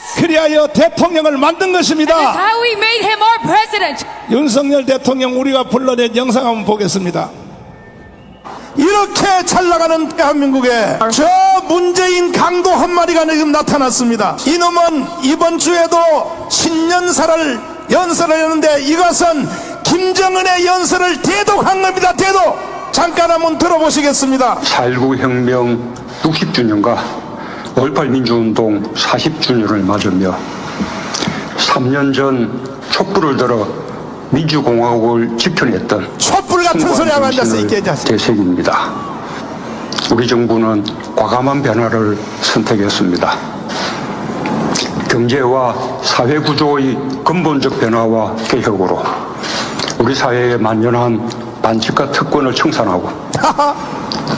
us. 그리하여 대통령을 만든 That's 것입니다. how we made him our president. 윤석열 대통령 우리가 불러낸 영상 한번 보겠습니다. 이렇게 잘 나가는 대한민국에 저 문재인 강도 한 마리가 지금 나타났습니다. 이놈은 이번 주에도 신년사를 연설하려는데 이것은 김정은의 연설을 대독한 겁니다. 대독. 잠깐 한번 들어보시겠습니다. 4.19 혁명 60주년과 5.18 민주운동 40주년을 맞으며 3년 전 촛불을 들어 민주공화국을 지켜냈던 촛불 같은 소리 하고 앉아서 있게 되새깁니다. 우리 정부는 과감한 변화를 선택했습니다. 경제와 사회 구조의 근본적 변화와 개혁으로 우리 사회에 만연한 반칙과 특권을 청산하고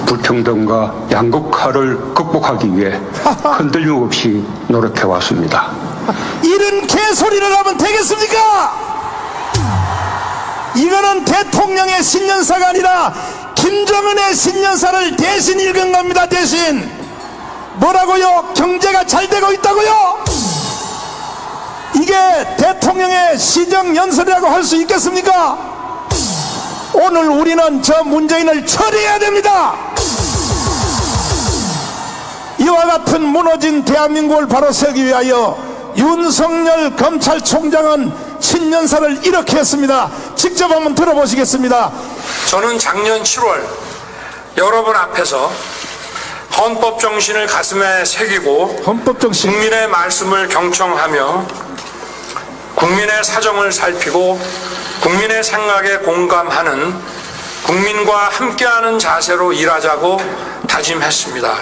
불평등과 양극화를 극복하기 위해 흔들림 없이 노력해왔습니다. 이런 개소리를 하면 되겠습니까? 이거는 대통령의 신년사가 아니라 김정은의 신년사를 대신 읽은 겁니다. 대신. 뭐라고요? 경제가 잘 되고 있다고요? 이게 대통령의 시정연설이라고 할 수 있겠습니까? 오늘 우리는 저 문재인을 처리해야 됩니다. 이와 같은 무너진 대한민국을 바로 세우기 위하여 윤석열 검찰총장은 신년사를 이렇게 했습니다. 직접 한번 들어보시겠습니다. 저는 작년 7월 여러분 앞에서 헌법 정신을 가슴에 새기고 헌법 정신. 국민의 말씀을 경청하며 국민의 사정을 살피고 국민의 생각에 공감하는 국민과 함께하는 자세로 일하자고 다짐했습니다.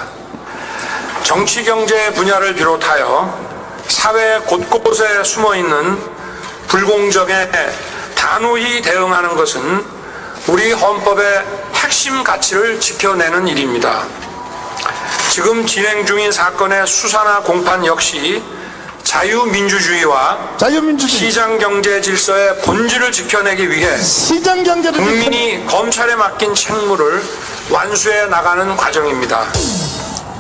정치 경제 분야를 비롯하여 사회 곳곳에 숨어있는 불공정에 단호히 대응하는 것은 우리 헌법의 핵심 가치를 지켜내는 일입니다. 지금 진행 중인 사건의 수사나 공판 역시 자유민주주의와 시장경제 질서의 본질을 지켜내기 위해 국민이 검찰에 맡긴 책무를 완수해 나가는 과정입니다.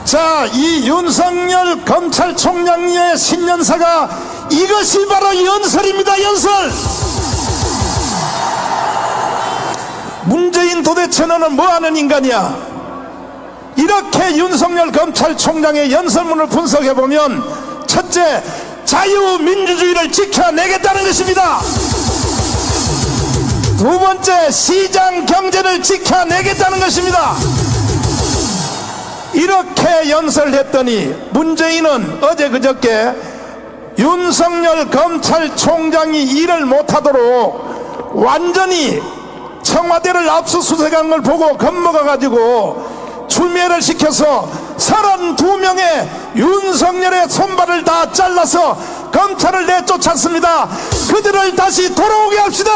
자, 이 윤석열 검찰총장의 신년사가 이것이 바로 연설입니다. 연설. 문재인 도대체 너는 뭐하는 인간이야? 이렇게 윤석열 검찰총장의 연설문을 분석해보면 첫째, 자유민주주의를 지켜내겠다는 것입니다. 두 번째, 시장경제를 지켜내겠다는 것입니다. 이렇게 연설했더니 문재인은 어제 그저께 윤석열 검찰총장이 일을 못하도록 완전히 청와대를 압수수색한 걸 보고 겁먹어가지고 추미애를 시켜서 32명의 윤석열의 손발을 다 잘라서 검찰을 내쫓았습니다. 그들을 다시 돌아오게 합시다.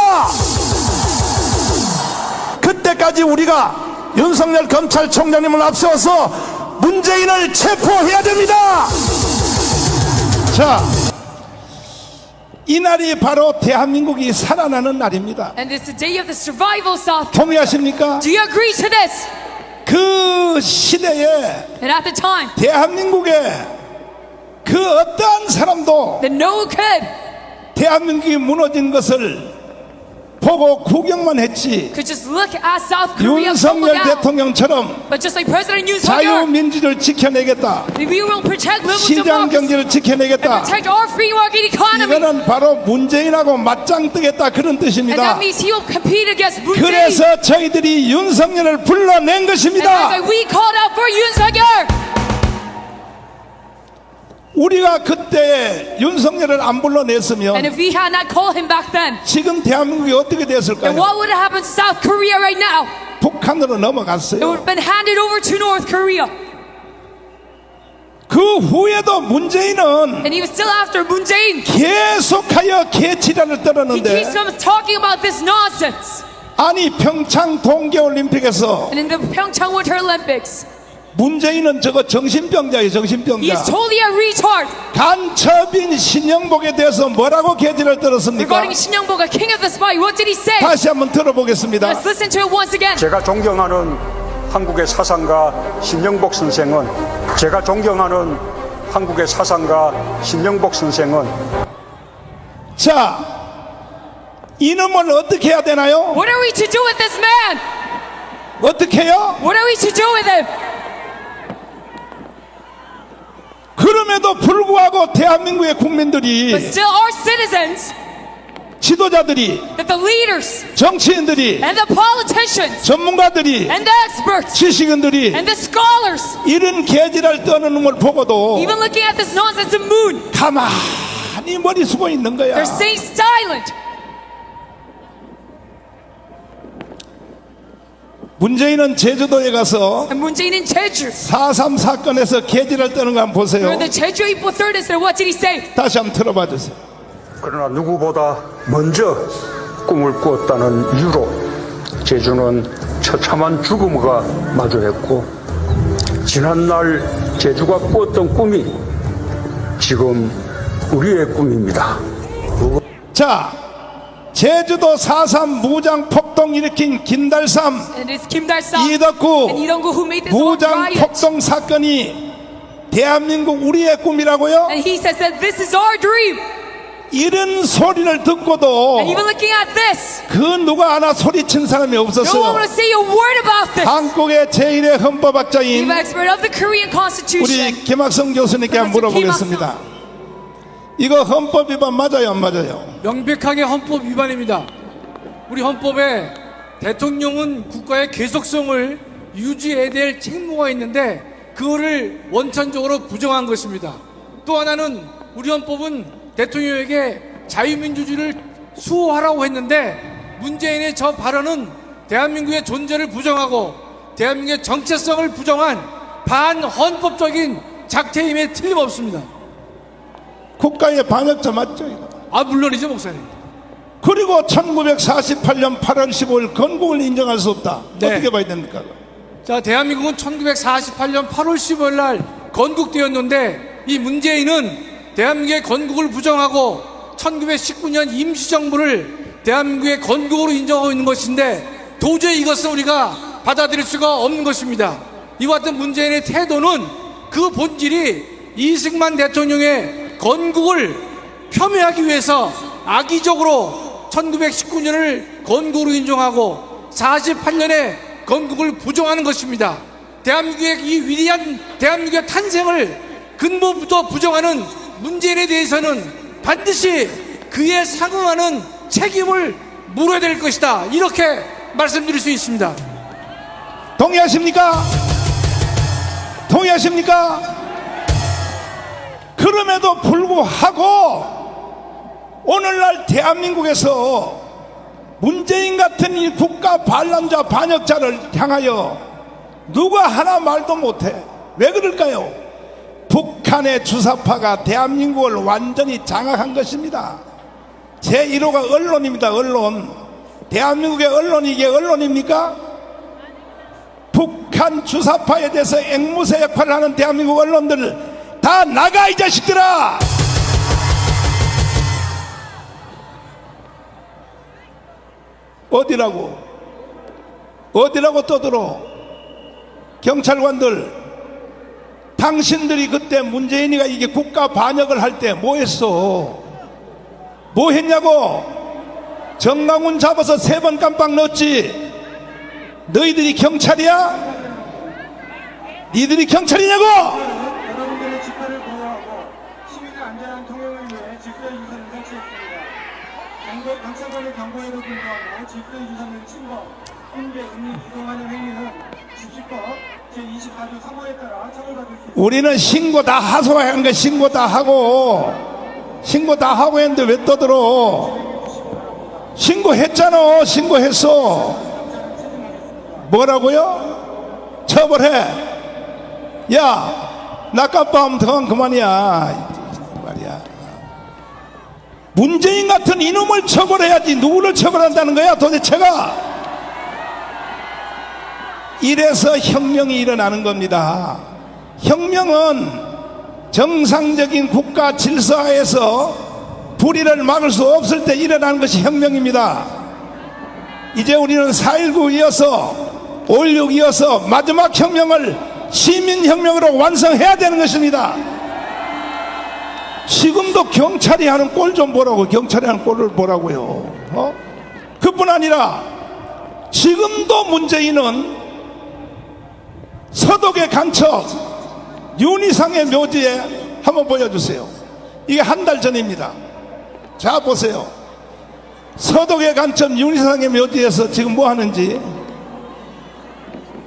그때까지 우리가 윤석열 검찰총장님을 앞세워서 문재인을 체포해야 됩니다. 자, 이날이 바로 대한민국이 살아나는 날입니다. And it's the day of the survival, South. 동의하십니까? Do you agree to this? 그 시대에 And at the time, 대한민국에 그 어떠한 사람도 that no one could 대한민국이 무너진 것을 보고 구경만 했지, could just look at South Korea crumble 윤석열 down. 대통령처럼 But just like President Yoon Suk-yeol, 자유민주주의를 지켜내겠다, we will protect liberal 시장 democracy 경제를 and 지켜내겠다, protect our free market economy. 이거는 바로 문재인하고 맞짱 뜨겠다 그런 And 뜻입니다. that means he will compete against Moon Jae-in. 그래서 저희들이 윤석열을 불러낸 And 것입니다. that's why we called out for Yoon Suk-yeol. 우리가 그때 윤석열을 안 불러냈으면 And if we had not called him back then, 지금 대한민국이 어떻게 then 됐을까요? what would have happened to South Korea right now? 북한으로 It would 넘어갔어요. have been handed over to North Korea. 그 후에도 문재인은 And even still after Moon Jae-in, 계속하여 개치란을 he 떨었는데, keeps on talking about this nonsense. 아니 평창 동계올림픽에서 And in the Pyeongchang Winter Olympics, 문재인은 저거 정신병자예요. he 정신병자. is totally a retard. 간첩인 신영복에 대해서 뭐라고 개지를 떨었습니까? Regarding Shin Young-bok, a king of the spy, what did he say? 다시 한번 들어보겠습니다. Let's listen to it once again. 제가 존경하는 한국의 사상가 신영복 선생은 제가 존경하는 한국의 사상가 신영복 선생은 자, 이놈을 어떻게 해야 되나요? What are we to do with this man? 어떻게 해요? What are we to do with him? 그럼에도 불구하고 대한민국의 국민들이, But still, our citizens, 지도자들이, that the leaders, 정치인들이, and the politicians, 전문가들이, and the experts, 지식인들이 and the scholars, 이런 개지랄 떠는 놈을 보고도 even looking at this nonsense of moon, 가만히 머리 숙고 있는 거야. they're staying silent. 문재인은 제주도에 가서 And Moon Jae-in in Jeju, 4.3 사건에서 개지랄 떠는 거 한번 보세요. during the Jeju April 3rd incident, what did he say? 다시 한번 들어봐 주세요. 그러나 누구보다 먼저 꿈을 꾸었다는 이유로 제주는 처참한 죽음과 마주했고, 지난날 제주가 꾸었던 꿈이 지금 우리의 꿈입니다. 자, 제주도 4.3 무장 폭동 일으킨 김달삼, And it's Kim Dae-sam and Lee 이덕구 Dong-gu who made this whole 무장 riot. 폭동 사건이 대한민국 우리의 꿈이라고요? And he says that this is our dream. 이런 소리를 듣고도 And even looking at this, 그 누가 하나 소리친 사람이 no one 없었어요. will say a word about this. 한국의 제1의 헌법학자인 The expert of the Korean Constitution. 우리 김학성 교수님께 한번 물어보겠습니다. 이거 헌법 위반 맞아요, 안 맞아요? 명백하게 헌법 위반입니다. 우리 헌법에 대통령은 국가의 계속성을 유지해야 될 책무가 있는데 그거를 원천적으로 부정한 것입니다. 또 하나는 우리 헌법은 대통령에게 자유민주주의를 수호하라고 했는데 문재인의 저 발언은 대한민국의 존재를 부정하고 대한민국의 정체성을 부정한 반헌법적인 작태임에 틀림없습니다. 국가의 반역자 맞죠, 이거? 아, 물론이죠, 목사님. 그리고 1948년 8월 15일 건국을 인정할 수 없다. 네. 어떻게 봐야 됩니까? 자, 대한민국은 1948년 8월 15일 날 건국되었는데 이 문재인은 대한민국의 건국을 부정하고 1919년 임시정부를 대한민국의 건국으로 인정하고 있는 것인데 도저히 이것은 우리가 받아들일 수가 없는 것입니다. 이와 같은 문재인의 태도는 그 본질이 이승만 대통령의 건국을 폄훼하기 위해서 악의적으로 1919년을 건국으로 인정하고 48년에 건국을 부정하는 것입니다. 대한민국의 이 위대한 대한민국의 탄생을 근본부터 부정하는 문재인에 대해서는 반드시 그에 상응하는 책임을 물어야 될 것이다. 이렇게 말씀드릴 수 있습니다. 동의하십니까? 동의하십니까? 그럼에도 불구하고 오늘날 대한민국에서 문재인 같은 이 국가 반란자 반역자를 향하여 누가 하나 말도 못해. 왜 그럴까요? 북한의 주사파가 대한민국을 완전히 장악한 것입니다. 제1호가 언론입니다. 언론. 대한민국의 언론이 이게 언론입니까? 북한 주사파에 대해서 앵무새 역할을 하는 대한민국 언론들 다 나가, 이 자식들아! 어디라고? 어디라고 떠들어? 경찰관들, 당신들이 그때 문재인이가 이게 국가 반역을 할 때 뭐 했어? 뭐 했냐고? 정강훈 잡아서 3번 깜빡 넣었지? 너희들이 경찰이야? 니들이 경찰이냐고? 여러분들의 집회를 보호하고 시민의 안전한 통행을 위해 집회 유선을 설치했습니다. 경찰관의 경고에도 불구하고 집회 유선을 침범, 홍대, 은닉, 이동하는 행위는 집시법 제24조 3호에 따라 처벌받을 수 있습니다. 우리는 신고 다 하소한 거 신고 다 하고 했는데 왜 떠들어? 신고했잖아. 신고했어. 뭐라고요? 처벌해. 야, 나 깜빡하면 더 그만이야. 말이야. 문재인 같은 이놈을 처벌해야지. 누구를 처벌한다는 거야 도대체가? 이래서 혁명이 일어나는 겁니다. 혁명은 정상적인 국가 질서하에서 불의를 막을 수 없을 때 일어나는 것이 혁명입니다. 이제 우리는 4.19 이어서 5.16 이어서 마지막 혁명을 시민혁명으로 완성해야 되는 것입니다. 지금도 경찰이 하는 꼴 좀 보라고. 경찰이 하는 꼴을 보라고요. 그뿐 아니라 지금도 문재인은 서독의 간첩 윤희상의 묘지에 한번 보여주세요. 이게 한 달 전입니다. 자, 보세요. 서독의 간첩 윤희상의 묘지에서 지금 뭐 하는지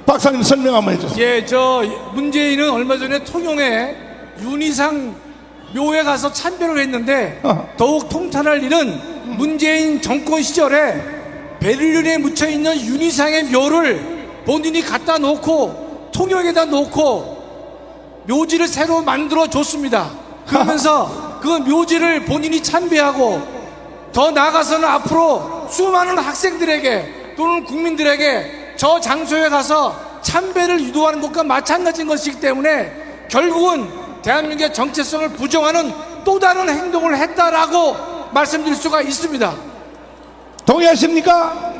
박사님 설명 한번 해주세요. 예, 문재인은 얼마 전에 통영에 윤희상 묘에 가서 참배를 했는데 더욱 통탄할 일은 문재인 정권 시절에 베를린에 묻혀있는 윤희상의 묘를 본인이 갖다 놓고 통영에다 놓고 묘지를 새로 만들어 줬습니다. 그러면서 그 묘지를 본인이 참배하고 더 나아가서는 앞으로 수많은 학생들에게 또는 국민들에게 저 장소에 가서 참배를 유도하는 것과 마찬가지인 것이기 때문에 결국은 대한민국의 정체성을 부정하는 또 다른 행동을 했다라고 말씀드릴 수가 있습니다. 동의하십니까?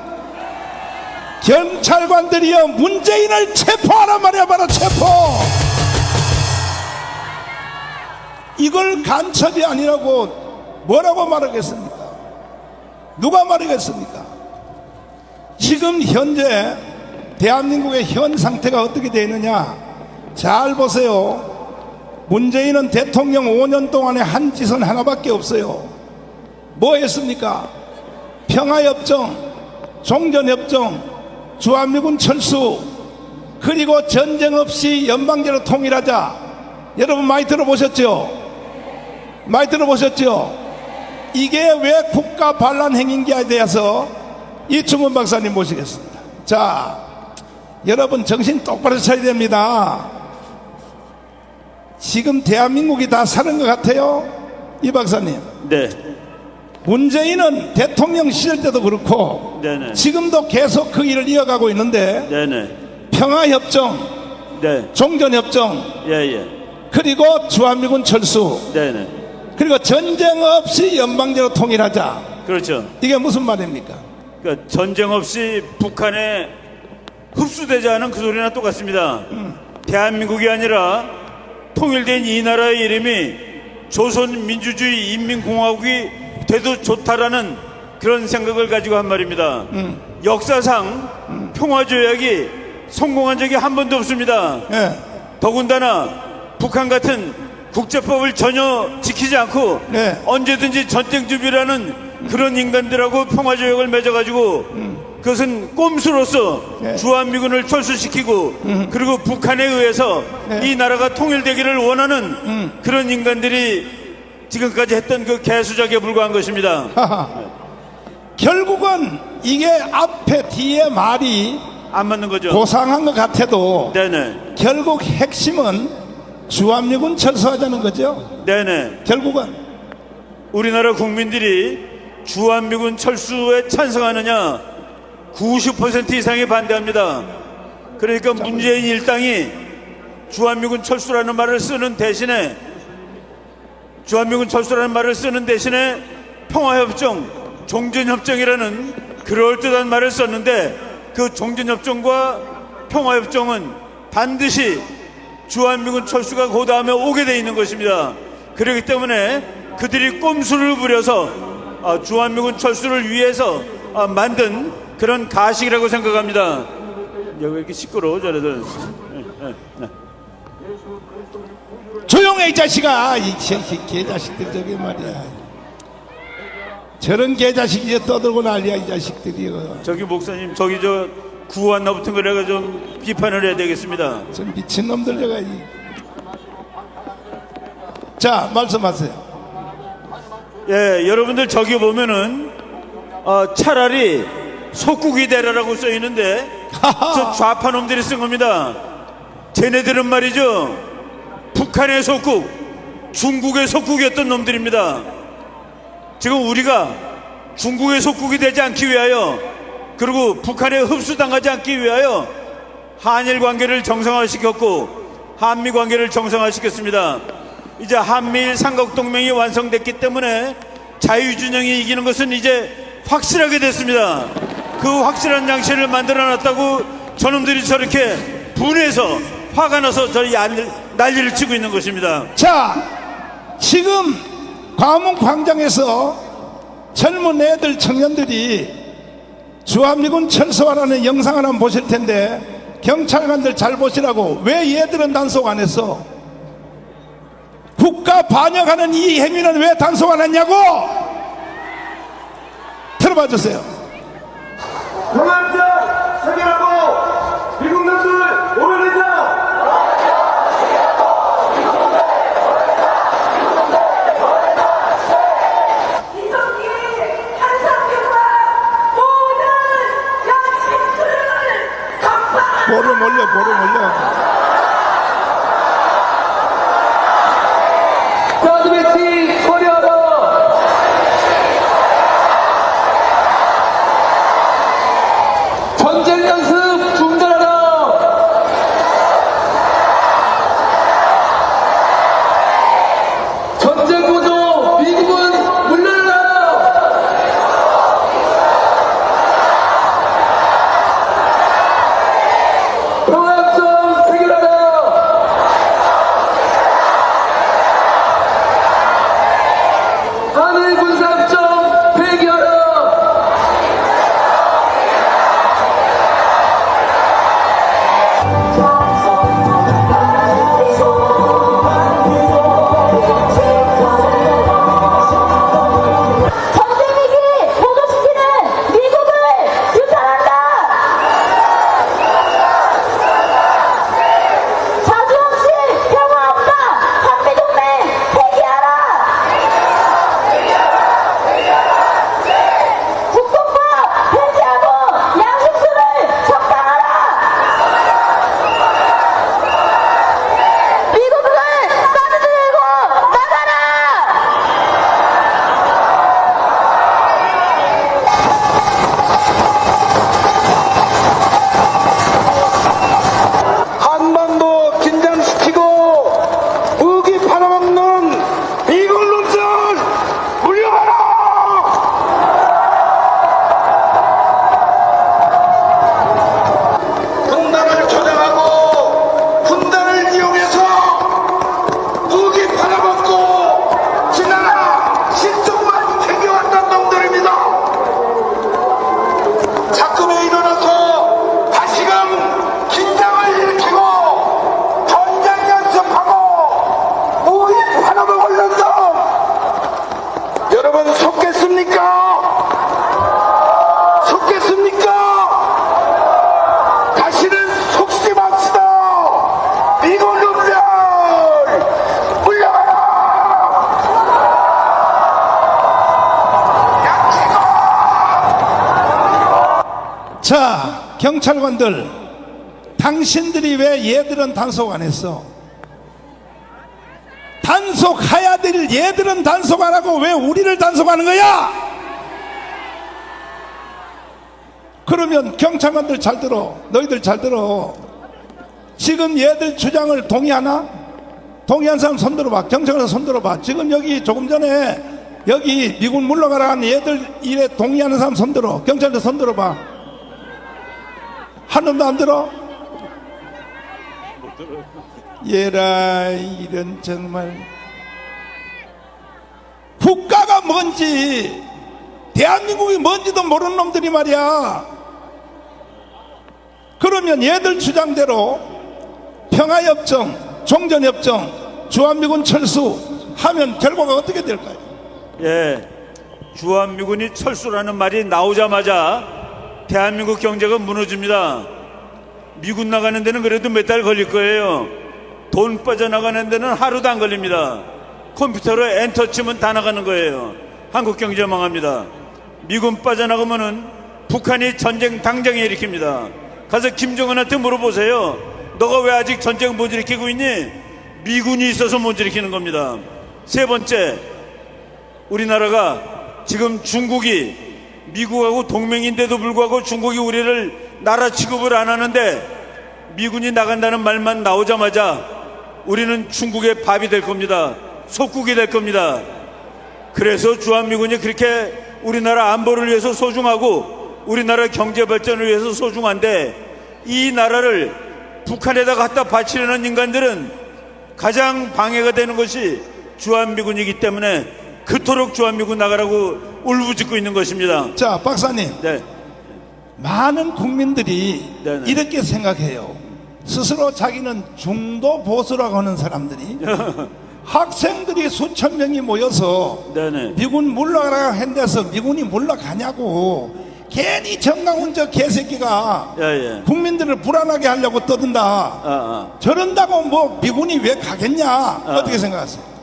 경찰관들이여 문재인을 체포하란 말이야. 바로 체포. 이걸 간첩이 아니라고 뭐라고 말하겠습니까? 누가 말하겠습니까? 지금 현재 대한민국의 현 상태가 어떻게 되어 있느냐 잘 보세요. 문재인은 대통령 5년 동안에 한 짓은 하나밖에 없어요. 뭐 했습니까? 평화협정, 종전협정, 주한미군 철수, 그리고 전쟁 없이 연방제로 통일하자. 여러분 많이 들어보셨죠? 많이 들어보셨죠? 이게 왜 국가 반란 행위인지에 대해서 이충훈 박사님 모시겠습니다. 자, 여러분 정신 똑바로 차려야 됩니다. 지금 대한민국이 다 사는 것 같아요? 이 박사님. 네. 문재인은 대통령 시절 때도 그렇고 네네. 지금도 계속 그 일을 이어가고 있는데 네네. 평화협정, 네. 종전협정, 예예. 그리고 주한미군 철수, 네네. 그리고 전쟁 없이 연방제로 통일하자. 그렇죠. 이게 무슨 말입니까? 그러니까 전쟁 없이 북한에 흡수되지 않은 그 소리나 똑같습니다. 대한민국이 아니라 통일된 이 나라의 이름이 조선민주주의 인민공화국이 돼도 좋다라는 그런 생각을 가지고 한 말입니다. 역사상 평화조약이 성공한 적이 한 번도 없습니다. 예. 더군다나 북한 같은 국제법을 전혀 지키지 않고 네. 언제든지 전쟁 준비라는 그런 인간들하고 평화조약을 맺어가지고 그것은 꼼수로서 네. 주한미군을 철수시키고 그리고 북한에 의해서 네. 이 나라가 통일되기를 원하는 그런 인간들이 지금까지 했던 그 개수작에 불과한 것입니다. 결국은 이게 앞에 뒤에 말이 안 맞는 거죠. 고상한 것 같아도 네네. 결국 핵심은 주한미군 철수하자는 거죠. 네네. 결국은 우리나라 국민들이 주한미군 철수에 찬성하느냐 90% 이상이 반대합니다. 그러니까 문재인 일당이 주한미군 철수라는 말을 쓰는 대신에 평화협정, 종전협정이라는 그럴듯한 말을 썼는데 그 종전협정과 평화협정은 반드시 주한미군 철수가 그 다음에 오게 돼 있는 것입니다. 그렇기 때문에 그들이 꼼수를 부려서 주한미군 철수를 위해서 만든 그런 가식이라고 생각합니다. 여기 이렇게 시끄러워 저래들. 조용해 이 자식아. 이 개자식들 저게 말이야. 저런 개자식이 이제 떠들고 난리야 이 자식들이. 저기 목사님 저기 저 구한 나붙은 거래가 좀 비판을 해야 되겠습니다. 저 미친놈들 저가. 자, 말씀하세요. 예, 여러분들 저기 보면은 차라리 속국이 되라라고 써 있는데 저 좌파 놈들이 쓴 겁니다. 쟤네들은 말이죠, 북한의 속국, 중국의 속국이었던 놈들입니다. 지금 우리가 중국의 속국이 되지 않기 위하여 그리고 북한에 흡수당하지 않기 위하여 한일 관계를 정상화시켰고 한미 관계를 정상화시켰습니다. 이제 한미일 삼각동맹이 완성됐기 때문에 자유준영이 이기는 것은 이제 확실하게 됐습니다. 그 확실한 장치를 만들어놨다고 저놈들이 저렇게 분해서 화가 나서 저희 난리를 치고 있는 것입니다. 자, 지금 광화문 광장에서 젊은 애들 청년들이 주한미군 철수하라는 영상을 한번 보실 텐데 경찰관들 잘 보시라고. 왜 얘들은 단속 안 했어? 국가 반역하는 이 행위는 왜 단속 안 했냐고. 들어봐 주세요. 동남자 체결하고 미국 놈들 오래되자. 이성기 한상규와 모든 양심수를 선포하라. 볼을 올려. 가스배치 처리하라. 전쟁 연습 중단하라. 전쟁 구조 미국은 물러나라. 평화협정 체결하라. 한일 군사협정 폐기하라. 전쟁위기 보도시키는 미국을 규탄한다. 자주 없이 평화 없다. 한미동맹 폐기하라. 국뽕법 폐지하고 양심수를 적당하라. 미국을 싸들고 나가라. 한반도 긴장시키고 무기 팔아먹는 미국 놈들 물려가라. 분단을 조장하고 분단을 이용해서 무기 팔아먹고 지나라 실종만 챙겨왔던 놈들입니다. 자금에 일어나서 다시금 긴장을 일으키고 전쟁 연습하고 무기 팔아먹을 놈 여러분 속겠습니까? 다시는 속지 맙시다. 미국 놈들 물러가라. 자, 경찰관들, 당신들이 왜 얘들은 단속 안 했어? 단속해야 될 얘들은 단속 안 하고 왜 우리를 단속하는 거야? 그러면 경찰관들 잘 들어. 너희들 잘 들어. 지금 얘들 주장을 동의하나? 동의한 사람 손 들어봐. 경찰관 손 들어봐. 지금 여기 조금 전에 여기 미군 물러가라 하는 얘들 일에 동의하는 사람 손 들어. 경찰들 손 들어봐. 한 놈도 안 들어? 얘라 이런 정말 국가가 뭔지 대한민국이 뭔지도 모르는 놈들이 말이야. 그러면 얘들 주장대로 평화협정, 종전협정, 주한미군 철수하면 결과가 어떻게 될까요? 예, 주한미군이 철수라는 말이 나오자마자 대한민국 경제가 무너집니다. 미군 나가는 데는 그래도 몇 달 걸릴 거예요. 돈 빠져나가는 데는 하루도 안 걸립니다. 컴퓨터로 엔터 치면 다 나가는 거예요. 한국 경제 망합니다. 미군 빠져나가면은 북한이 전쟁 당장에 일으킵니다. 가서 김정은한테 물어보세요. 너가 왜 아직 전쟁 못 일으키고 있니? 미군이 있어서 못 일으키는 겁니다. 세 번째, 우리나라가 지금 중국이 미국하고 동맹인데도 불구하고 중국이 우리를 나라 취급을 안 하는데 미군이 나간다는 말만 나오자마자 우리는 중국의 밥이 될 겁니다. 속국이 될 겁니다. 그래서 주한미군이 그렇게 우리나라 안보를 위해서 소중하고 우리나라 경제 발전을 위해서 소중한데 이 나라를 북한에다 갖다 바치려는 인간들은 가장 방해가 되는 것이 주한미군이기 때문에 그토록 주한미군 나가라고 울부짖고 있는 것입니다. 자, 박사님, 네, 많은 국민들이 네네. 이렇게 생각해요. 스스로 자기는 중도 보수라고 하는 사람들이 학생들이 수천 명이 모여서 네네. 미군 물러가라 했는데서 미군이 물러가냐고 괜히 정강훈 저 개새끼가 예. 국민들을 불안하게 하려고 떠든다. 저런다고 뭐 미군이 왜 가겠냐? 어떻게 생각하세요?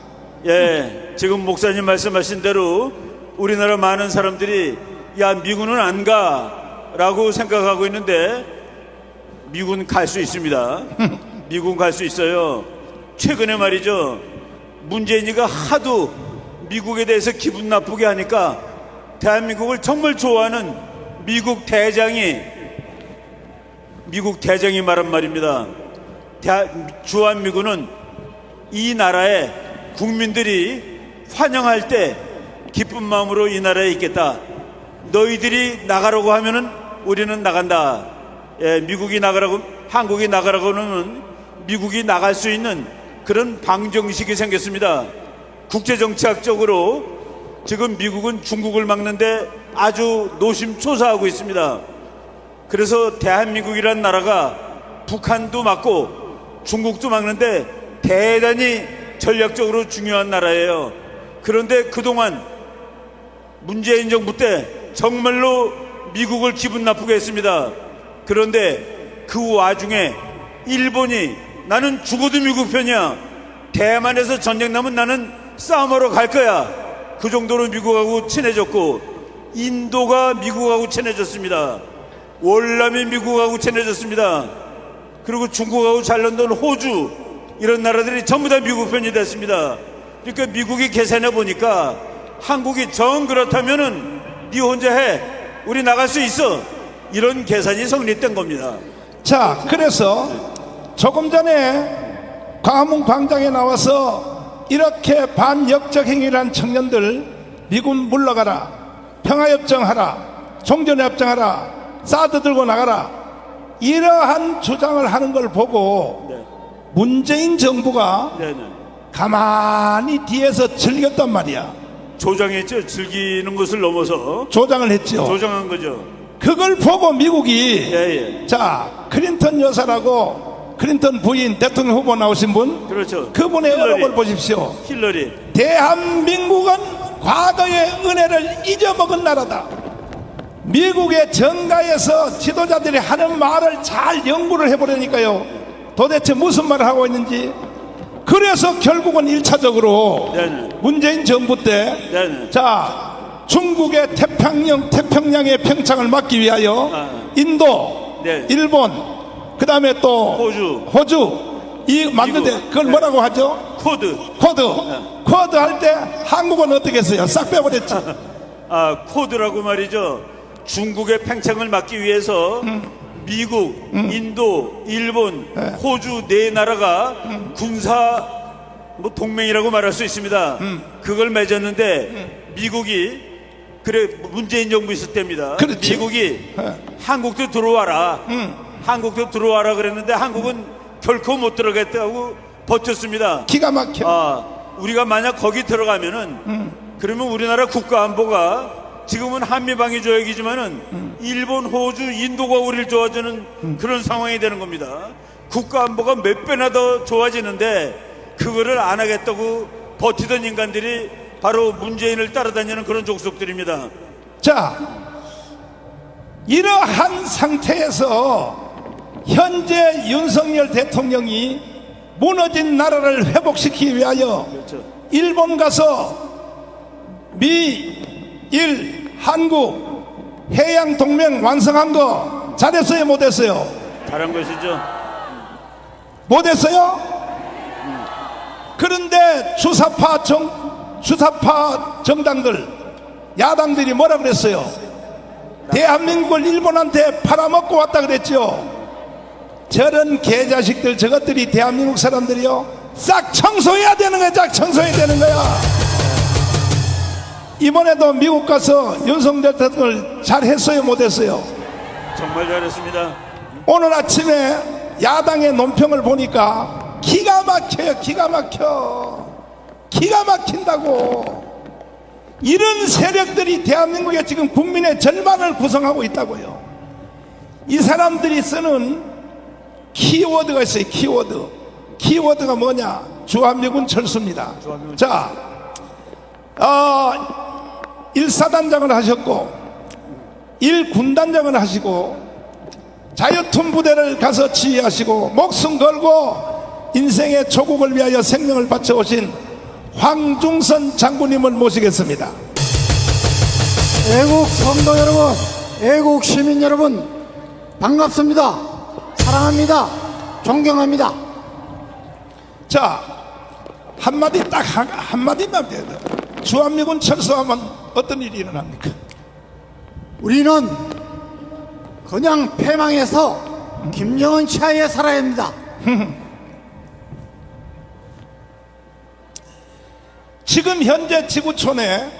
예, 지금 목사님 말씀하신 대로 우리나라 많은 사람들이 야, 미군은 안 가라고 생각하고 있는데 미군 갈 수 있습니다. 미군 갈 수 있어요. 최근에 말이죠, 문재인이가 하도 미국에 대해서 기분 나쁘게 하니까 대한민국을 정말 좋아하는 미국 대장이 말한 말입니다. 주한미군은 이 나라에 국민들이 환영할 때 기쁜 마음으로 이 나라에 있겠다. 너희들이 나가라고 하면은 우리는 나간다. 예, 미국이 나가라고, 한국이 나가라고 하면 미국이 나갈 수 있는 그런 방정식이 생겼습니다. 국제정치학적으로 지금 미국은 중국을 막는데 아주 노심초사하고 있습니다. 그래서 대한민국이란 나라가 북한도 막고 중국도 막는데 대단히 전략적으로 중요한 나라예요. 그런데 그동안 문재인 정부 때 정말로 미국을 기분 나쁘게 했습니다. 그런데 그 와중에 일본이 나는 죽어도 미국 편이야, 대만에서 전쟁 나면 나는 싸움하러 갈 거야, 그 정도로 미국하고 친해졌고, 인도가 미국하고 친해졌습니다. 월남이 미국하고 친해졌습니다. 그리고 중국하고 잘 논던 호주, 이런 나라들이 전부 다 미국 편이 됐습니다. 그러니까 미국이 계산해 보니까 한국이 정 그렇다면은 네 혼자 해, 우리 나갈 수 있어, 이런 계산이 성립된 겁니다. 자, 그래서 조금 전에 광화문 광장에 나와서 이렇게 반역적 행위를 한 청년들, 미군 물러가라, 평화협정하라, 종전협정하라, 사드 들고 나가라, 이러한 주장을 하는 걸 보고 문재인 정부가 가만히 뒤에서 즐겼단 말이야. 조장했죠. 즐기는 것을 넘어서 조장을 했죠. 조장한 거죠. 그걸 보고 미국이 예. 자, 클린턴 여사라고 클린턴 부인 대통령 후보 나오신 분, 그렇죠. 그분의 힐러리. 어록을 보십시오. 힐러리. 대한민국은 과거의 은혜를 잊어먹은 나라다. 미국의 정가에서 지도자들이 하는 말을 잘 연구를 해보려니까요, 도대체 무슨 말을 하고 있는지. 그래서 결국은 1차적으로 문재인 정부 때 자, 중국의 태평양의 평창을 막기 위하여 인도, 일본, 그 다음에 또 호주 이 맞는데 그걸 뭐라고 하죠? 쿼드 할 때 한국은 어떻게 했어요? 싹 빼버렸지. 쿼드라고 말이죠. 중국의 팽창을 막기 위해서 미국, 인도, 일본, 호주 네 나라가 군사 동맹이라고 말할 수 있습니다. 그걸 맺었는데 미국이, 그래, 문재인 정부 있을 때입니다. 그렇지. 미국이 한국도 들어와라, 한국도 들어와라 그랬는데 한국은 결코 못 들어가겠다고 버텼습니다. 기가 막혀. 우리가 만약 거기 들어가면은 그러면 우리나라 국가안보가 지금은 한미방위 조약이지만은 일본, 호주, 인도가 우리를 도와주는 그런 상황이 되는 겁니다. 국가안보가 몇 배나 더 좋아지는데 그거를 안 하겠다고 버티던 인간들이 바로 문재인을 따라다니는 그런 족속들입니다. 자, 이러한 상태에서 현재 윤석열 대통령이 무너진 나라를 회복시키기 위하여 일본 가서 일, 한국 해양동맹 완성한 거 잘했어요, 못했어요? 잘한 것이죠. 못했어요? 그런데 주사파 정당들, 야당들이 뭐라 그랬어요? 대한민국을 일본한테 팔아먹고 왔다 그랬죠. 저런 개자식들, 저것들이 대한민국 사람들이요, 싹 청소해야 되는 거야. 싹 청소해야 되는 거야. 이번에도 미국 가서 윤석열 대통령을 잘했어요, 못했어요? 정말 잘했습니다. 오늘 아침에 야당의 논평을 보니까 기가 막혀요. 기가 막힌다고. 이런 세력들이 대한민국의 지금 국민의 절반을 구성하고 있다고요. 이 사람들이 쓰는 키워드가 있어요. 키워드가 뭐냐? 주한미군 철수입니다. 자, 1사단장을 하셨고 1군단장을 하시고 자유툰 부대를 가서 지휘하시고 목숨 걸고 인생의 조국을 위하여 생명을 바쳐오신 황중선 장군님을 모시겠습니다. 애국 성도 여러분, 애국 시민 여러분, 반갑습니다. 사랑합니다. 존경합니다. 자, 한마디 딱 한마디만 돼요. 주한미군 철수하면 어떤 일이 일어납니까? 우리는 그냥 패망해서 김정은 치하에 살아야 합니다. 지금 현재 지구촌에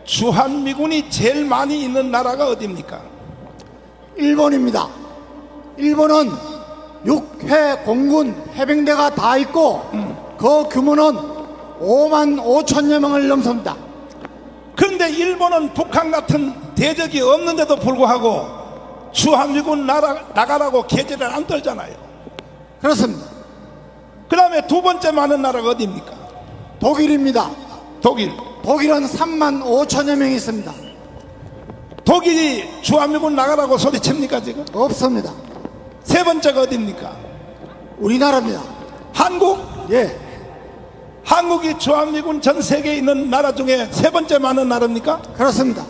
주한미군이 제일 많이 있는 나라가 어디입니까? 일본입니다. 일본은 6회 공군 해병대가 다 있고 그 규모는 5만 5천여 명을 넘습니다. 그런데 일본은 북한 같은 대적이 없는데도 불구하고 주한미군 나가라고 계제를 안 떨잖아요. 그렇습니다. 그 다음에 두 번째 많은 나라가 어디입니까? 독일입니다. 독일은 3만 5천여 명이 있습니다. 독일이 주한미군 나가라고 소리칩니까 지금? 없습니다. 세 번째가 어디입니까? 우리나라입니다. 한국? 예. 한국이 주한미군 전 세계에 있는 나라 중에 세 번째 많은 나라입니까? 그렇습니다.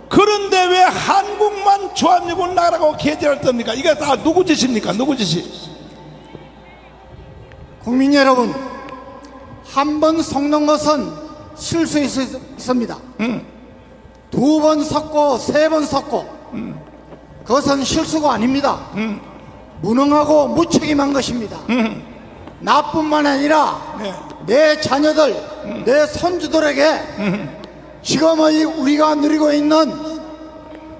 그런데 왜 한국만 주한미군 나가라고 계제를 떱니까? 이게 다 누구 짓입니까? 누구 짓이? 국민 여러분, 한 번 속는 것은 실수 있습니다. 두 번 속고 세 번 속고 그것은 실수가 아닙니다. 무능하고 무책임한 것입니다. 나뿐만 아니라 내 자녀들, 내 손주들에게 지금의 우리가 누리고 있는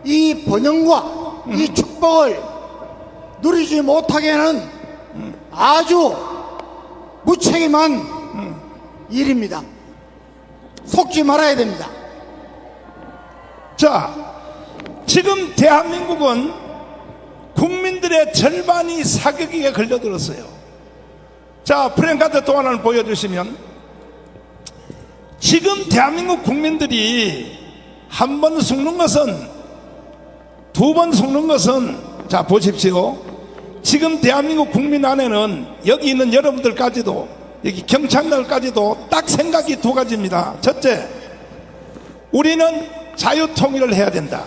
이 번영과 이 축복을 누리지 못하게 하는 아주 무책임한 일입니다. 속지 말아야 됩니다. 자, 지금 대한민국은 국민들의 절반이 사격에 걸려들었어요. 자, 프랭카드 또 하나를 보여주시면, 지금 대한민국 국민들이 한 번 죽는 것은, 두 번 죽는 것은, 자 보십시오. 지금 대한민국 국민 안에는 여기 있는 여러분들까지도, 여기 경찰들까지도 딱 생각이 두 가지입니다. 첫째, 우리는 자유통일을 해야 된다.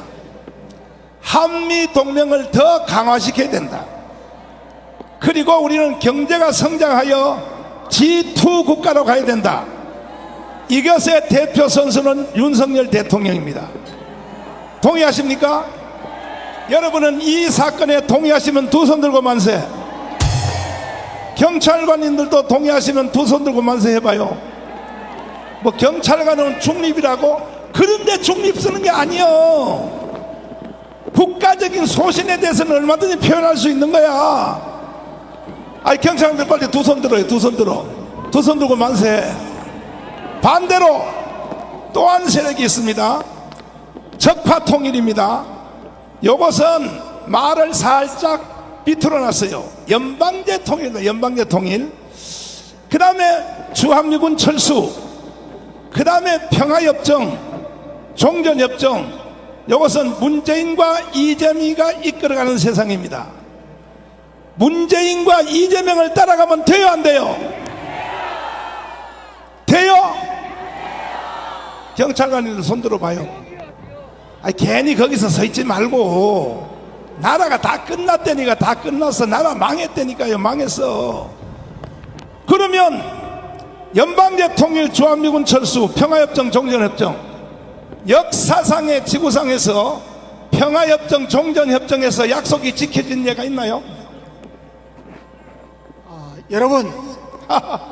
한미동맹을 더 강화시켜야 된다. 그리고 우리는 경제가 성장하여 G2 국가로 가야 된다. 이것의 대표 선수는 윤석열 대통령입니다. 동의하십니까? 여러분은 이 사건에 동의하시면 두 손 들고 만세. 경찰관님들도 동의하시면 두 손 들고 만세 해봐요. 뭐 경찰관은 중립이라고? 그런데 중립 쓰는 게 아니요. 국가적인 소신에 대해서는 얼마든지 표현할 수 있는 거야. 아니, 경찰관들 빨리 두 손 들어요. 두 손 들어. 두 손 들고 만세. 반대로 또 한 세력이 있습니다. 적파통일입니다. 요것은 말을 살짝 비틀어 놨어요. 연방제 통일입니다. 연방제 통일. 그 다음에 주한미군 철수, 그 다음에 평화협정, 종전협정. 요것은 문재인과 이재명이가 이끌어가는 세상입니다. 문재인과 이재명을 따라가면 돼요, 안 돼요? 돼요? 경찰관님들 손 들어봐요. 아니, 괜히 거기서 서 있지 말고, 나라가 다 끝났다니까. 다 끝났어. 나라 망했다니까요. 망했어. 그러면 연방제 통일, 주한미군 철수, 평화협정, 종전협정, 역사상의 지구상에서 평화협정, 종전협정에서 약속이 지켜진 예가 있나요? 여러분,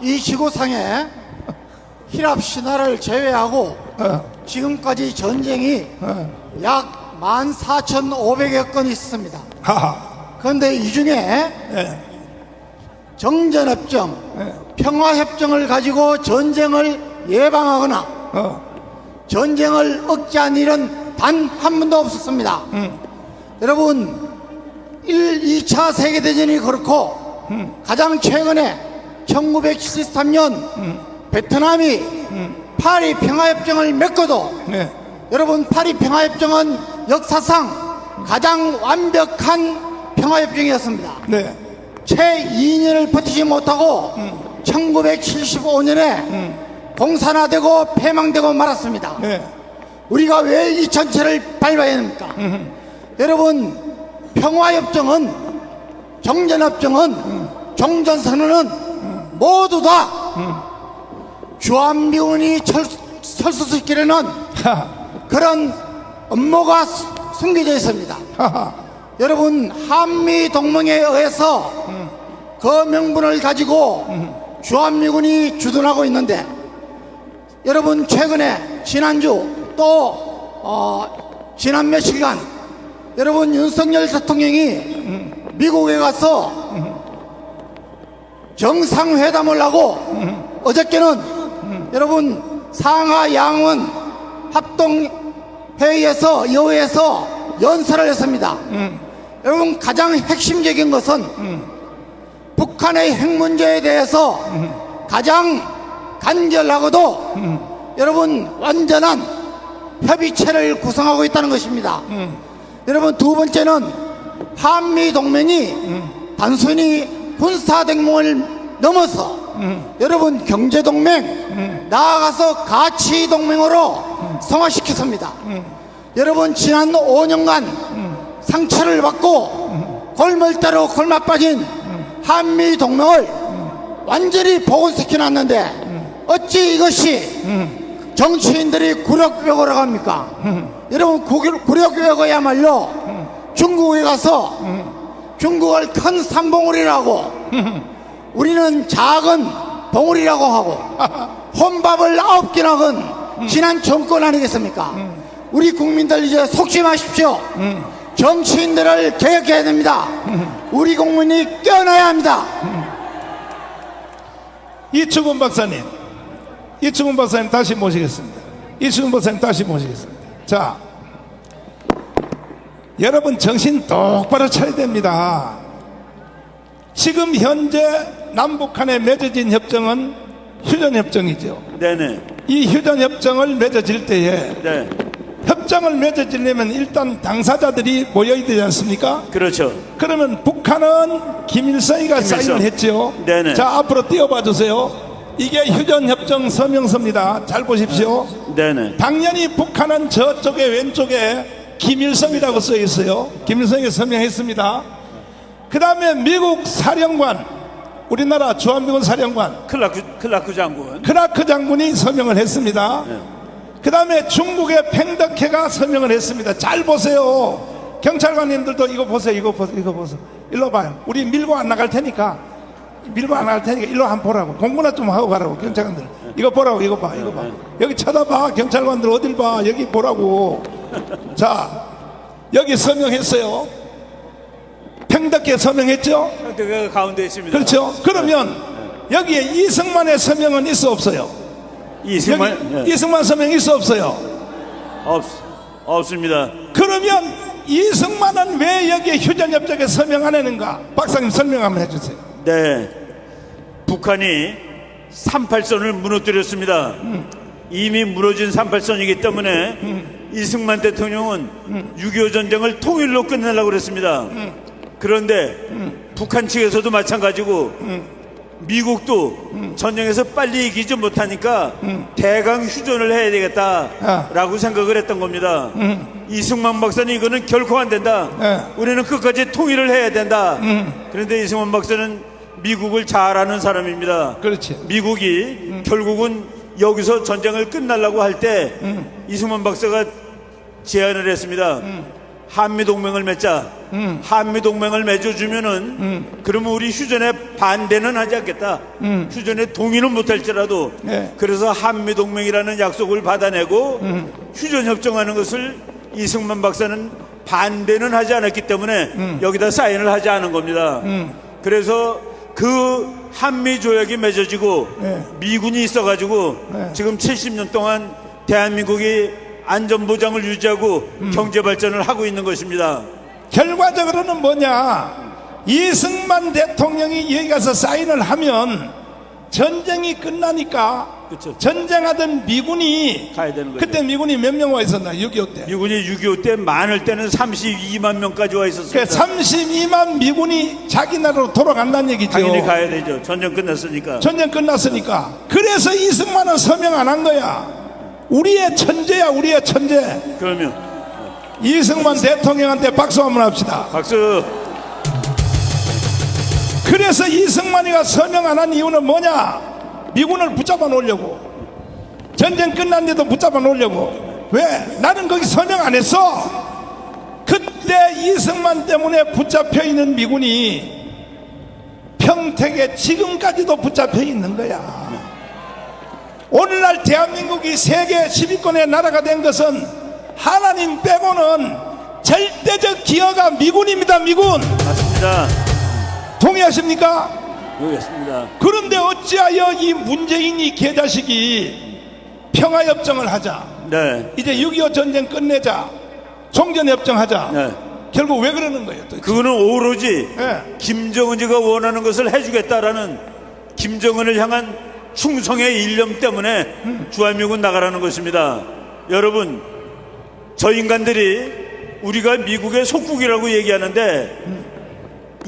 이 지구상에 히랍 신화를 제외하고 지금까지 전쟁이 약 14,500여 건 있습니다. 그런데 이 중에 정전협정, 평화협정을 가지고 전쟁을 예방하거나 전쟁을 억제한 일은 단 한 번도 없었습니다. 여러분 2차 세계대전이 그렇고 가장 최근에 1973년 베트남이 파리 평화협정을 맺고도 네. 여러분 파리 평화협정은 역사상 가장 완벽한 평화협정이었습니다. 네. 채 2년을 버티지 못하고 1975년에 공산화되고 폐망되고 말았습니다. 네. 우리가 왜 이 전체를 밟아야 합니까? 여러분 평화협정은 정전협정은 종전선언은 모두 다 주한미군이 철수시키려는 그런 업무가 숨겨져 있습니다. 여러분 한미동맹에 의해서 그 명분을 가지고 주한미군이 주둔하고 있는데 여러분 최근에 지난주 또 지난 며칠간 여러분 윤석열 대통령이 미국에 가서 정상회담을 하고 어저께는 여러분 상하 양원 합동회의에서 여회에서 연설을 했습니다. 여러분 가장 핵심적인 것은 북한의 핵 문제에 대해서 가장 간결하고도 여러분 완전한 협의체를 구성하고 있다는 것입니다. 여러분 두 번째는 한미동맹이 단순히 군사동맹을 넘어서 여러분 경제동맹 나아가서 가치동맹으로 성화시켰습니다. 여러분 지난 5년간 상처를 받고 골물대로 골마빠진 한미동맹을 완전히 복원시켜놨는데 어찌 이것이 정치인들이 굴욕외고라고 합니까? 여러분 굴욕외고야말로 중국에 가서 중국을 큰 산봉우리라고 우리는 작은 봉우리라고 하고 혼밥을 9개 먹은 지난 정권 아니겠습니까? 우리 국민들 이제 속지 마십시오. 정치인들을 개혁해야 됩니다. 우리 국민이 깨어나야 합니다. 이충훈 박사님 다시 모시겠습니다. 이충훈 박사님 다시 모시겠습니다. 자, 여러분 정신 똑바로 차려야 됩니다. 지금 현재 남북한에 맺어진 협정은 휴전협정이죠. 네네. 이 휴전협정을 맺어질 때에 네. 협정을 맺어지려면 일단 당사자들이 모여야 되지 않습니까? 그렇죠. 그러면 북한은 김일성이가 사인을 했죠. 네네. 자, 앞으로 띄워봐 주세요. 이게 휴전협정 서명서입니다. 잘 보십시오. 네네. 당연히 북한은 저쪽에 왼쪽에 김일성이라고 써 있어요. 김일성이 서명했습니다. 그 다음에 미국 사령관, 우리나라 주한미군 사령관 클라크 장군. 크라크 장군이 서명을 했습니다. 그 다음에 중국의 팽덕회가 서명을 했습니다. 잘 보세요. 경찰관님들도 이거 보세요. 이거 보세요. 일로 봐요. 우리 밀고 안 나갈 테니까 일로 한번 보라고. 공부나 좀 하고 가라고. 경찰관들 이거 보라고. 이거 봐. 여기 쳐다봐. 경찰관들 어딜 봐. 여기 보라고. 자, 여기 서명했어요. 팽덕회 서명했죠. 팽덕회가 가운데 있습니다. 그렇죠. 그러면 여기에 이승만의 서명은 있어 없어요? 이승만 서명 있어 없어요? 없습니다. 그러면 이승만은 왜 여기에 휴전협정에 서명 안 했는가? 박사님 설명 한번 해주세요. 네. 북한이 38선을 무너뜨렸습니다. 이미 무너진 38선이기 때문에 이승만 대통령은 6.25 전쟁을 통일로 끝내려고 그랬습니다. 그런데 북한 측에서도 마찬가지고 미국도 전쟁에서 빨리 이기지 못하니까 대강 휴전을 해야 되겠다라고 생각을 했던 겁니다. 이승만 박사는 이거는 결코 안 된다. 우리는 끝까지 통일을 해야 된다. 그런데 이승만 박사는 미국을 잘 아는 사람입니다. 그렇지. 미국이 결국은 여기서 전쟁을 끝내려고 할 때 이승만 박사가 제안을 했습니다. 한미동맹을 맺자. 한미동맹을 맺어주면은 그러면 우리 휴전에 반대는 하지 않겠다. 휴전에 동의는 못할지라도 그래서 한미동맹이라는 약속을 받아내고 휴전협정하는 것을 이승만 박사는 반대는 하지 않았기 때문에 여기다 사인을 하지 않은 겁니다. 그래서 그 한미조약이 맺어지고 미군이 있어가지고 지금 70년 동안 대한민국이 안전보장을 유지하고 경제 발전을 하고 있는 것입니다. 결과적으로는 뭐냐, 이승만 대통령이 여기 가서 사인을 하면 전쟁이 끝나니까 그쵸. 전쟁하던 미군이 가야 되는 거죠. 그때 미군이 몇 명 와 있었나? 6.25 때. 미군이 6.25 때 많을 때는 32만 명까지 와 있었습니다. 32만 미군이 자기 나라로 돌아간다는 얘기죠. 당연히 가야 되죠. 전쟁 끝났으니까. 전쟁 끝났으니까. 그래서 이승만은 서명 안 한 거야. 우리의 천재야, 우리의 천재. 그러면 이승만 대통령한테 박수 한번 합시다. 박수. 그래서 이승만이가 서명 안 한 이유는 뭐냐? 미군을 붙잡아 놓으려고. 전쟁 끝났는데도 붙잡아 놓으려고. 왜? 나는 거기 서명 안 했어. 그때 이승만 때문에 붙잡혀 있는 미군이 평택에 지금까지도 붙잡혀 있는 거야. 오늘날 대한민국이 세계 10위권의 나라가 된 것은 하나님 빼고는 절대적 기여가 미군입니다. 미군. 맞습니다. 동의하십니까? 모르겠습니다. 그런데 어찌하여 이 문재인이 개자식이 평화협정을 하자, 네. 이제 6.25 전쟁 끝내자, 종전협정하자. 네. 결국 왜 그러는 거예요? 도대체? 그거는 오로지 네. 김정은이가 원하는 것을 해주겠다라는 김정은을 향한 충성의 일념 때문에 주한미군 나가라는 것입니다. 여러분, 저 인간들이 우리가 미국의 속국이라고 얘기하는데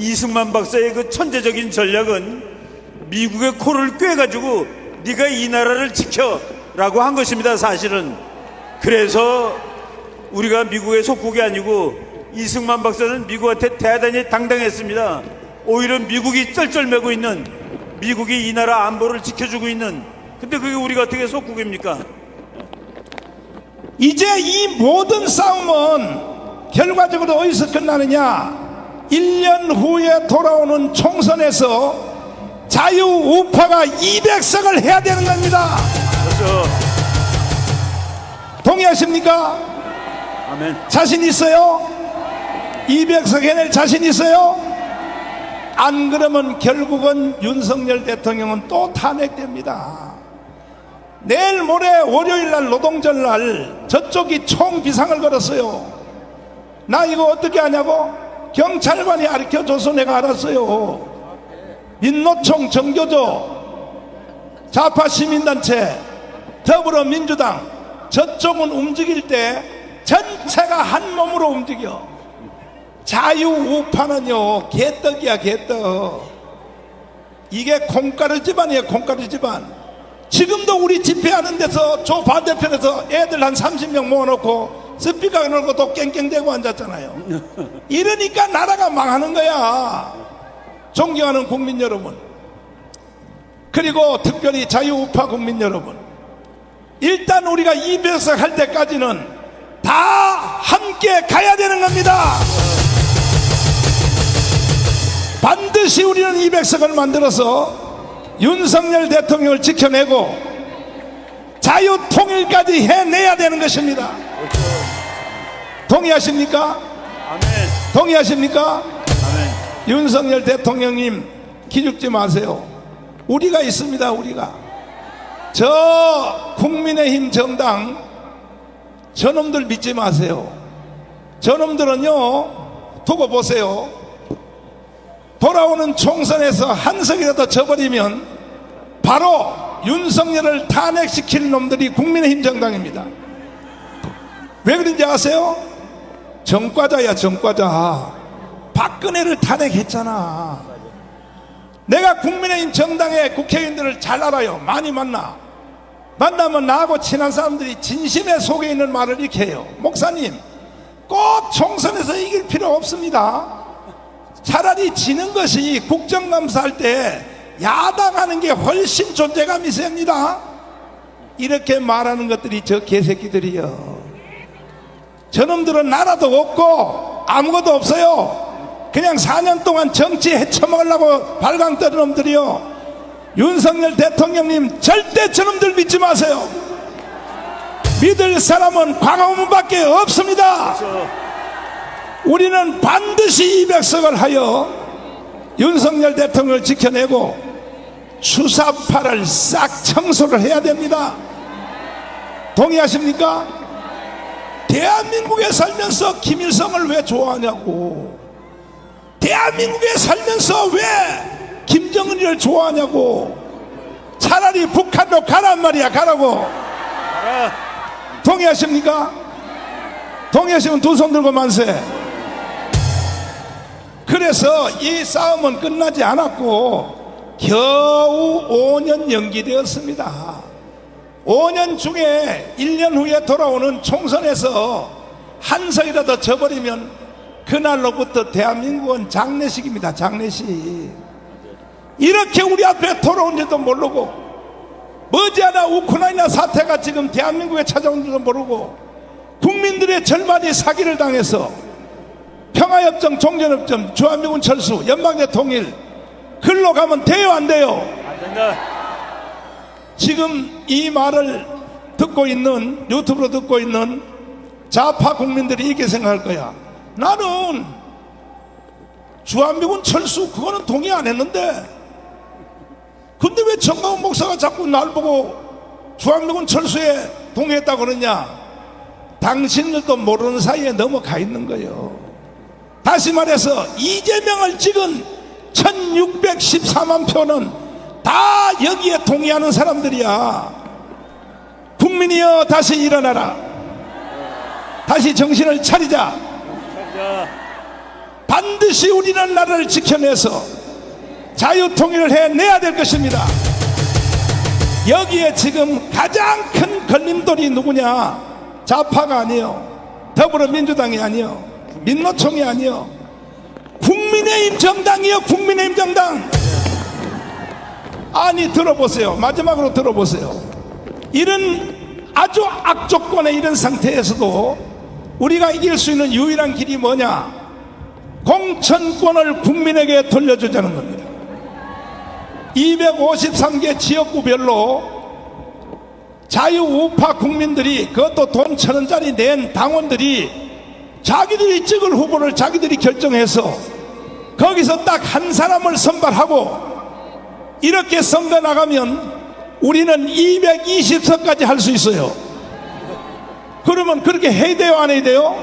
이승만 박사의 그 천재적인 전략은 미국의 코를 꿰가지고 네가 이 나라를 지켜라고 한 것입니다. 사실은. 그래서 우리가 미국의 속국이 아니고 이승만 박사는 미국한테 대단히 당당했습니다. 오히려 미국이 쩔쩔매고 있는, 미국이 이 나라 안보를 지켜주고 있는, 근데 그게 우리가 어떻게 속국입니까? 이제 이 모든 싸움은 결과적으로 어디서 끝나느냐? 1년 후에 돌아오는 총선에서 자유우파가 200석을 해야 되는 겁니다. 그렇죠. 동의하십니까? 아멘. 자신 있어요? 200석 해낼 자신 있어요? 안 그러면 결국은 윤석열 대통령은 또 탄핵됩니다. 내일 모레 월요일날 노동절날 저쪽이 총비상을 걸었어요. 나 이거 어떻게 하냐고? 경찰관이 가르쳐줘서 내가 알았어요. 민노총, 정교조, 좌파 시민단체, 더불어민주당, 저쪽은 움직일 때 전체가 한 몸으로 움직여. 자유우파는요, 개떡이야, 개떡. 이게 콩가루 집안이에요, 콩가루 집안. 지금도 우리 집회하는 데서 저 반대편에서 애들 한 30명 모아놓고 스피커 놓고 또 깽깽대고 앉았잖아요. 이러니까 나라가 망하는 거야. 존경하는 국민 여러분, 그리고 특별히 자유우파 국민 여러분, 일단 우리가 200석 할 때까지는 다 함께 가야 되는 겁니다. 반드시 우리는 200석을 만들어서 윤석열 대통령을 지켜내고 자유통일까지 해내야 되는 것입니다. 동의하십니까? 아멘. 동의하십니까? 아멘. 윤석열 대통령님 기죽지 마세요. 우리가 있습니다. 우리가. 저 국민의힘 정당 저놈들 믿지 마세요. 저놈들은요, 두고 보세요. 돌아오는 총선에서 한 석이라도 져버리면 바로 윤석열을 탄핵시킬 놈들이 국민의힘 정당입니다. 왜 그런지 아세요? 정과자야, 정과자. 박근혜를 탄핵했잖아. 내가 국민의힘 정당의 국회의원들을 잘 알아요. 많이 만나면 나하고 친한 사람들이 진심에 속에 있는 말을 이렇게 해요. 목사님, 꼭 총선에서 이길 필요 없습니다. 차라리 지는 것이 국정감사할 때 야당하는 게 훨씬 존재감이 셉니다. 이렇게 말하는 것들이 저 개새끼들이요. 저놈들은 나라도 없고 아무것도 없어요. 그냥 4년 동안 정치 헤쳐먹으려고 발광 떠는 놈들이요. 윤석열 대통령님, 절대 저놈들 믿지 마세요. 믿을 사람은 광화문밖에 없습니다. 우리는 반드시 200석을 하여 윤석열 대통령을 지켜내고 수사파를 싹 청소를 해야 됩니다. 동의하십니까? 대한민국에 살면서 김일성을 왜 좋아하냐고. 대한민국에 살면서 왜 김정은이를 좋아하냐고. 차라리 북한으로 가란 말이야. 가라고. 동의하십니까? 동의하시면 두 손 들고 만세. 그래서 이 싸움은 끝나지 않았고 겨우 5년 연기되었습니다. 5년 중에 1년 후에 돌아오는 총선에서 한 석이라도 져버리면 그날로부터 대한민국은 장례식입니다. 장례식. 이렇게 우리 앞에 돌아온지도 모르고 머지않아 우크라이나 사태가 지금 대한민국에 찾아온지도 모르고 국민들의 절반이 사기를 당해서 평화협정, 종전협정, 주한미군 철수, 연방제 통일 글로 가면 돼요 안 돼요? 안 된다. 지금 이 말을 듣고 있는 유튜브로 듣고 있는 좌파 국민들이 이렇게 생각할 거야. 나는 주한미군 철수 그거는 동의 안 했는데 근데 왜 정강훈 목사가 자꾸 날 보고 주한미군 철수에 동의했다고 그러냐. 당신들도 모르는 사이에 넘어가 있는 거예요. 다시 말해서 이재명을 찍은 1614만 표는 다 여기에 동의하는 사람들이야. 국민이여 다시 일어나라. 다시 정신을 차리자. 반드시 우리는 나라를 지켜내서 자유통일을 해내야 될 것입니다. 여기에 지금 가장 큰 걸림돌이 누구냐? 좌파가 아니요, 더불어민주당이 아니요, 민노총이 아니요, 국민의힘 정당이요. 국민의힘 정당. 아니 들어보세요. 마지막으로 들어보세요. 이런 아주 악조건의 이런 상태에서도 우리가 이길 수 있는 유일한 길이 뭐냐? 공천권을 국민에게 돌려주자는 겁니다. 253개 지역구별로 자유우파 국민들이, 그것도 돈 1,000원짜리 낸 당원들이 자기들이 찍을 후보를 자기들이 결정해서 거기서 딱 한 사람을 선발하고 이렇게 선거 나가면 우리는 220석까지 할 수 있어요. 그러면 그렇게 해야 돼요 안 해야 돼요?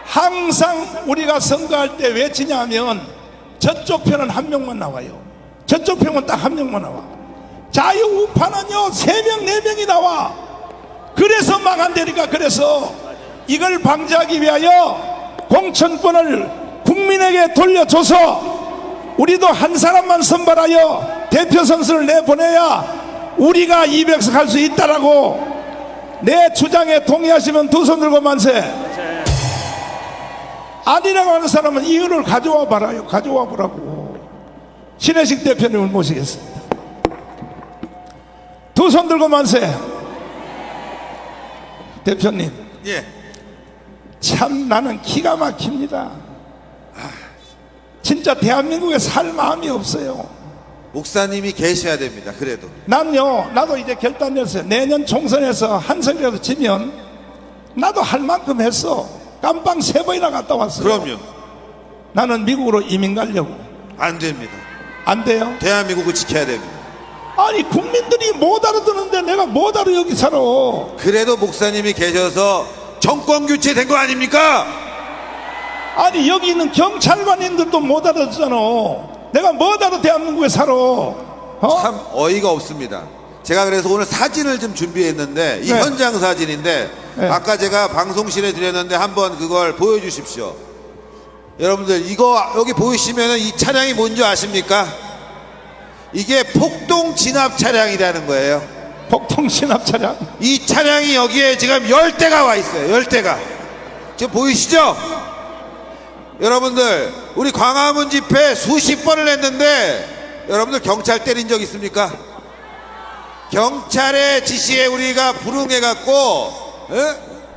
항상 우리가 선거할 때 외치냐 하면 저쪽 편은 한 명만 나와요. 저쪽 편은 딱 한 명만 나와. 자유우파는요 3명 4명이 나와. 그래서 망한다니까. 그래서 이걸 방지하기 위하여 공천권을 국민에게 돌려줘서 우리도 한 사람만 선발하여 대표 선수를 내보내야 우리가 200석 할 수 있다라고 내 주장에 동의하시면 두 손 들고 만세. 아니라고 하는 사람은 이유를 가져와 봐라요. 가져와 보라고. 신혜식 대표님을 모시겠습니다. 두 손 들고 만세. 대표님, 예. 참 나는 기가 막힙니다. 진짜 대한민국에 살 마음이 없어요. 목사님이 계셔야 됩니다. 그래도 난요, 나도 이제 결단 냈어요. 내년 총선에서 한 석이라도 지면 나도 할 만큼 했어. 깜빵 3번이나 갔다 왔어요. 그럼요. 나는 미국으로 이민 가려고. 안 됩니다. 안 돼요? 대한민국을 지켜야 됩니다. 아니 국민들이 못 알아듣는데 내가 못 알아 여기 살아. 그래도 목사님이 계셔서 정권 교체된 거 아닙니까? 아니 여기 있는 경찰관님들도 못 알아듣잖아. 내가 못 알아 대한민국에 살아. 참 어이가 없습니다. 제가 그래서 오늘 사진을 좀 준비했는데 이 네. 현장 사진인데 네. 아까 제가 방송실에 드렸는데 한번 그걸 보여주십시오. 여러분들 이거 여기 보이시면 이 차량이 뭔지 아십니까? 이게 폭동 진압 차량이라는 거예요. 폭동 진압 차량. 이 차량이 여기에 지금 10대가 와 있어요. 10대가 지금 보이시죠? 여러분들 우리 광화문 집회 수십 번을 했는데 여러분들 경찰 때린 적 있습니까? 경찰의 지시에 우리가 불응해 갖고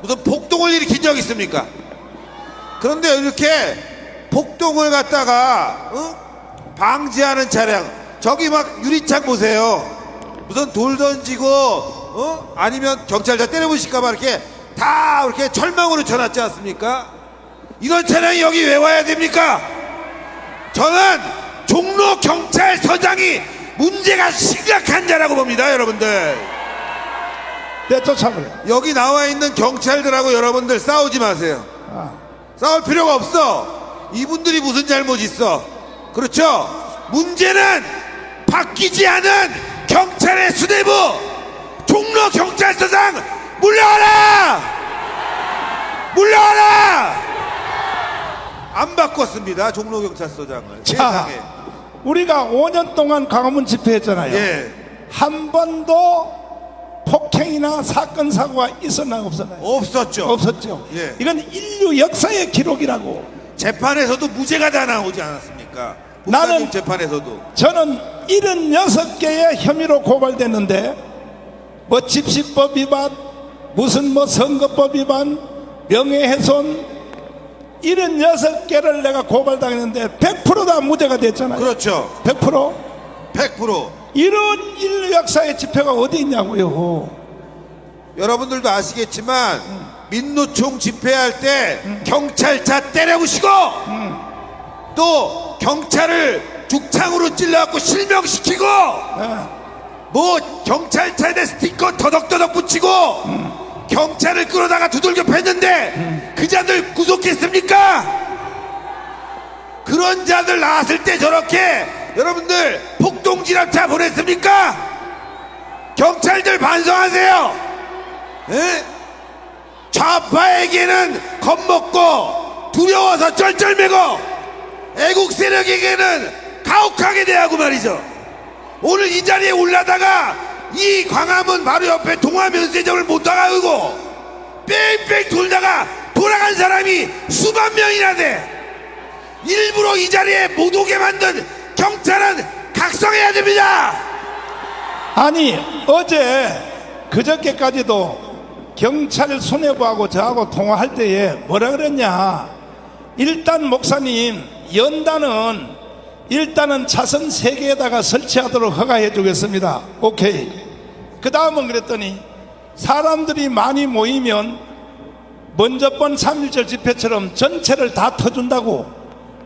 무슨 폭동을 일으킨 적 있습니까? 그런데 이렇게 폭동을 갖다가 방지하는 차량, 저기 막 유리창 보세요. 무슨 돌 던지고 아니면 경찰차 때려부실까봐 이렇게 다 이렇게 철망으로 쳐놨지 않습니까? 이런 차량이 여기 왜 와야 됩니까? 저는 종로 경찰서장이 문제가 심각한 자라고 봅니다. 여러분들 내쫓아버려. 여기 나와 있는 경찰들하고 여러분들 싸우지 마세요. 싸울 필요가 없어. 이분들이 무슨 잘못 있어? 그렇죠? 문제는 바뀌지 않은 경찰의 수뇌부 종로 경찰서장 물러가라! 물러가라! 안 바꿨습니다. 종로 경찰서장을. 자, 세상에. 우리가 5년 동안 광화문 집회했잖아요. 예. 한 번도 폭행이나 사건 사고가 있었나요, 없었나요? 없었죠. 없었죠. 예. 이건 인류 역사의 기록이라고. 재판에서도 무죄가 다 나오지 않았습니까? 나는- 국가님 재판에서도. 저는 76개의 혐의로 고발됐는데 뭐 집시법 위반, 무슨 뭐 선거법 위반, 명예훼손 76개를 내가 고발당했는데 100% 다 무죄가 됐잖아요. 그렇죠. 100%. 100%. 이런 인류 역사의 집회가 어디 있냐고요. 여러분들도 아시겠지만 민노총 집회할 때 경찰차 때려부시고 또 경찰을 죽창으로 찔러갖고 실명시키고 뭐 경찰차에 대해 스티커 더덕더덕 붙이고 경찰을 끌어다가 두들겨 팼는데 그 자들 구속했습니까? 그런 자들 나왔을 때 저렇게 여러분들 폭동진압차 보냈습니까? 경찰들 반성하세요. 에? 좌파에게는 겁먹고 두려워서 쩔쩔매고 애국 세력에게는 가혹하게 대하고 말이죠. 오늘 이 자리에 올라다가 이 광화문 바로 옆에 동화면세점을 못 나가고 뺑뺑 돌다가 돌아간 사람이 수만 명이나 돼. 일부러 이 자리에 못 오게 만든 경찰은 각성해야 됩니다. 아니 어제 그저께까지도 경찰 수뇌부하고 저하고 통화할 때에 뭐라 그랬냐. 일단 목사님 연단은 일단은 차선 3개에다가 설치하도록 허가해 주겠습니다. 오케이. 그 다음은 그랬더니 사람들이 많이 모이면 먼저 번 3.1절 집회처럼 전체를 다 터준다고,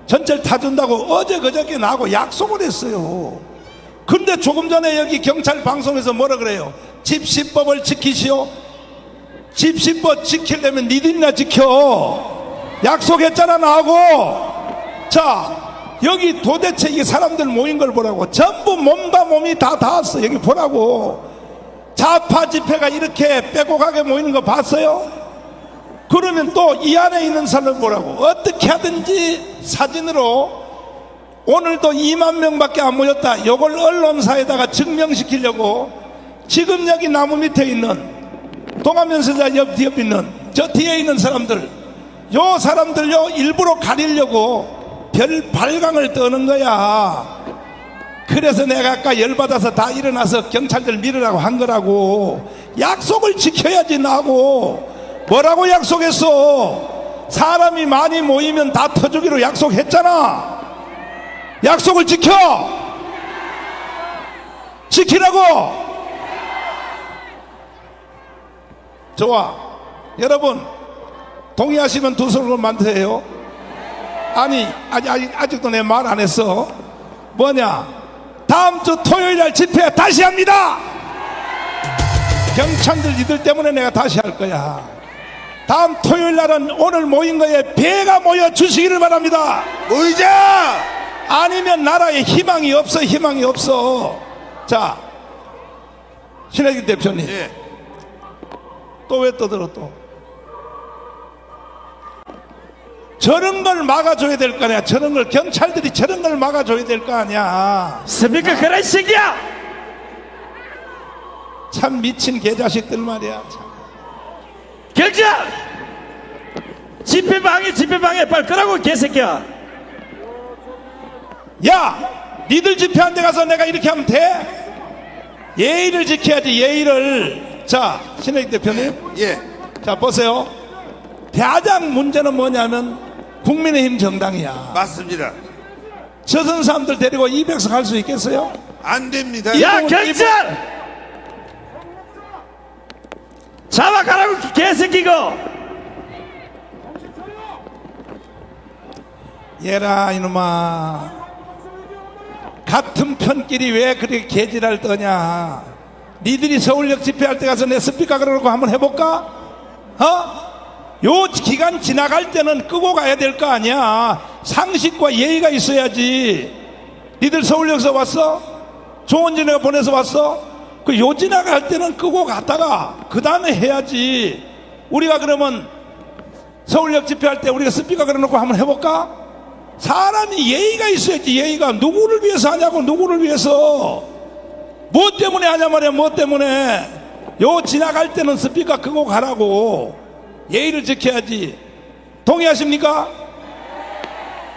전체를 타준다고 어제 그저께 나하고 약속을 했어요. 근데 조금 전에 여기 경찰 방송에서 뭐라 그래요? 집시법을 지키시오. 집시법 지키려면 니들이나 지켜. 약속했잖아 나하고. 자, 여기 도대체 이 사람들 모인 걸 보라고. 전부 몸이 다 닿았어. 여기 보라고. 좌파 집회가 이렇게 빼곡하게 모이는 거 봤어요? 그러면 또 이 안에 있는 사람을 보라고. 어떻게 하든지 사진으로 오늘도 2만 명밖에 안 모였다. 이걸 언론사에다가 증명시키려고 지금 여기 나무 밑에 있는 동화면세자 옆 뒤에 있는 저 뒤에 있는 사람들, 요 사람들요 일부러 가리려고 별 발광을 떠는 거야. 그래서 내가 아까 열받아서 다 일어나서 경찰들 밀으라고 한 거라고. 약속을 지켜야지. 나하고 뭐라고 약속했어? 사람이 많이 모이면 다 터주기로 약속했잖아. 약속을 지키라고. 좋아. 여러분 동의하시면 두 손으로 만드세요. 아니 아직도 내 말 안 했어. 뭐냐, 다음 주 토요일 날 집회 다시 합니다. 경찰들 이들 때문에 내가 다시 할 거야. 다음 토요일 날은 오늘 모인 거에 배가 모여 주시기를 바랍니다. 모이자. 아니면 나라에 희망이 없어. 자, 신혜기 대표님. 예. 또 왜 떠들어 또? 저런 걸 막아줘야 될 거 아니야. 저런 걸 경찰들이 저런 걸 막아줘야 될 거 아니야. 습니까 그런 새끼야. 참 미친 개자식들 말이야. 참. 경찰 집회방에 빨리 끄라고 개새끼야. 야, 니들 집회한 데 가서 내가 이렇게 하면 돼? 예의를 지켜야지. 예의를. 자, 신혜기 대표님. 예. 자, 보세요. 가장 문제는 뭐냐면 국민의힘 정당이야. 맞습니다. 저선 사람들 데리고 200석 할 수 있겠어요? 안 됩니다. 야 경찰 잡아가라고 개새끼고. 얘라 이놈아, 같은 편끼리 왜 그렇게 개지랄 떠냐. 니들이 서울역 집회할 때 가서 내 스피커 그러고 한번 해볼까? 요 기간 지나갈 때는 끄고 가야 될 거 아니야. 상식과 예의가 있어야지. 니들 서울역에서 왔어? 조원진이가 보내서 왔어? 그 요 지나갈 때는 끄고 갔다가 그 다음에 해야지. 우리가 그러면 서울역 집회할 때 우리가 스피커 걸어놓고 한번 해볼까? 사람이 예의가 있어야지. 예의가. 누구를 위해서 하냐고. 누구를 위해서. 뭐 때문에 하냐 말이야. 뭐 때문에. 요 지나갈 때는 스피커 끄고 가라고. 예의를 지켜야지. 동의하십니까?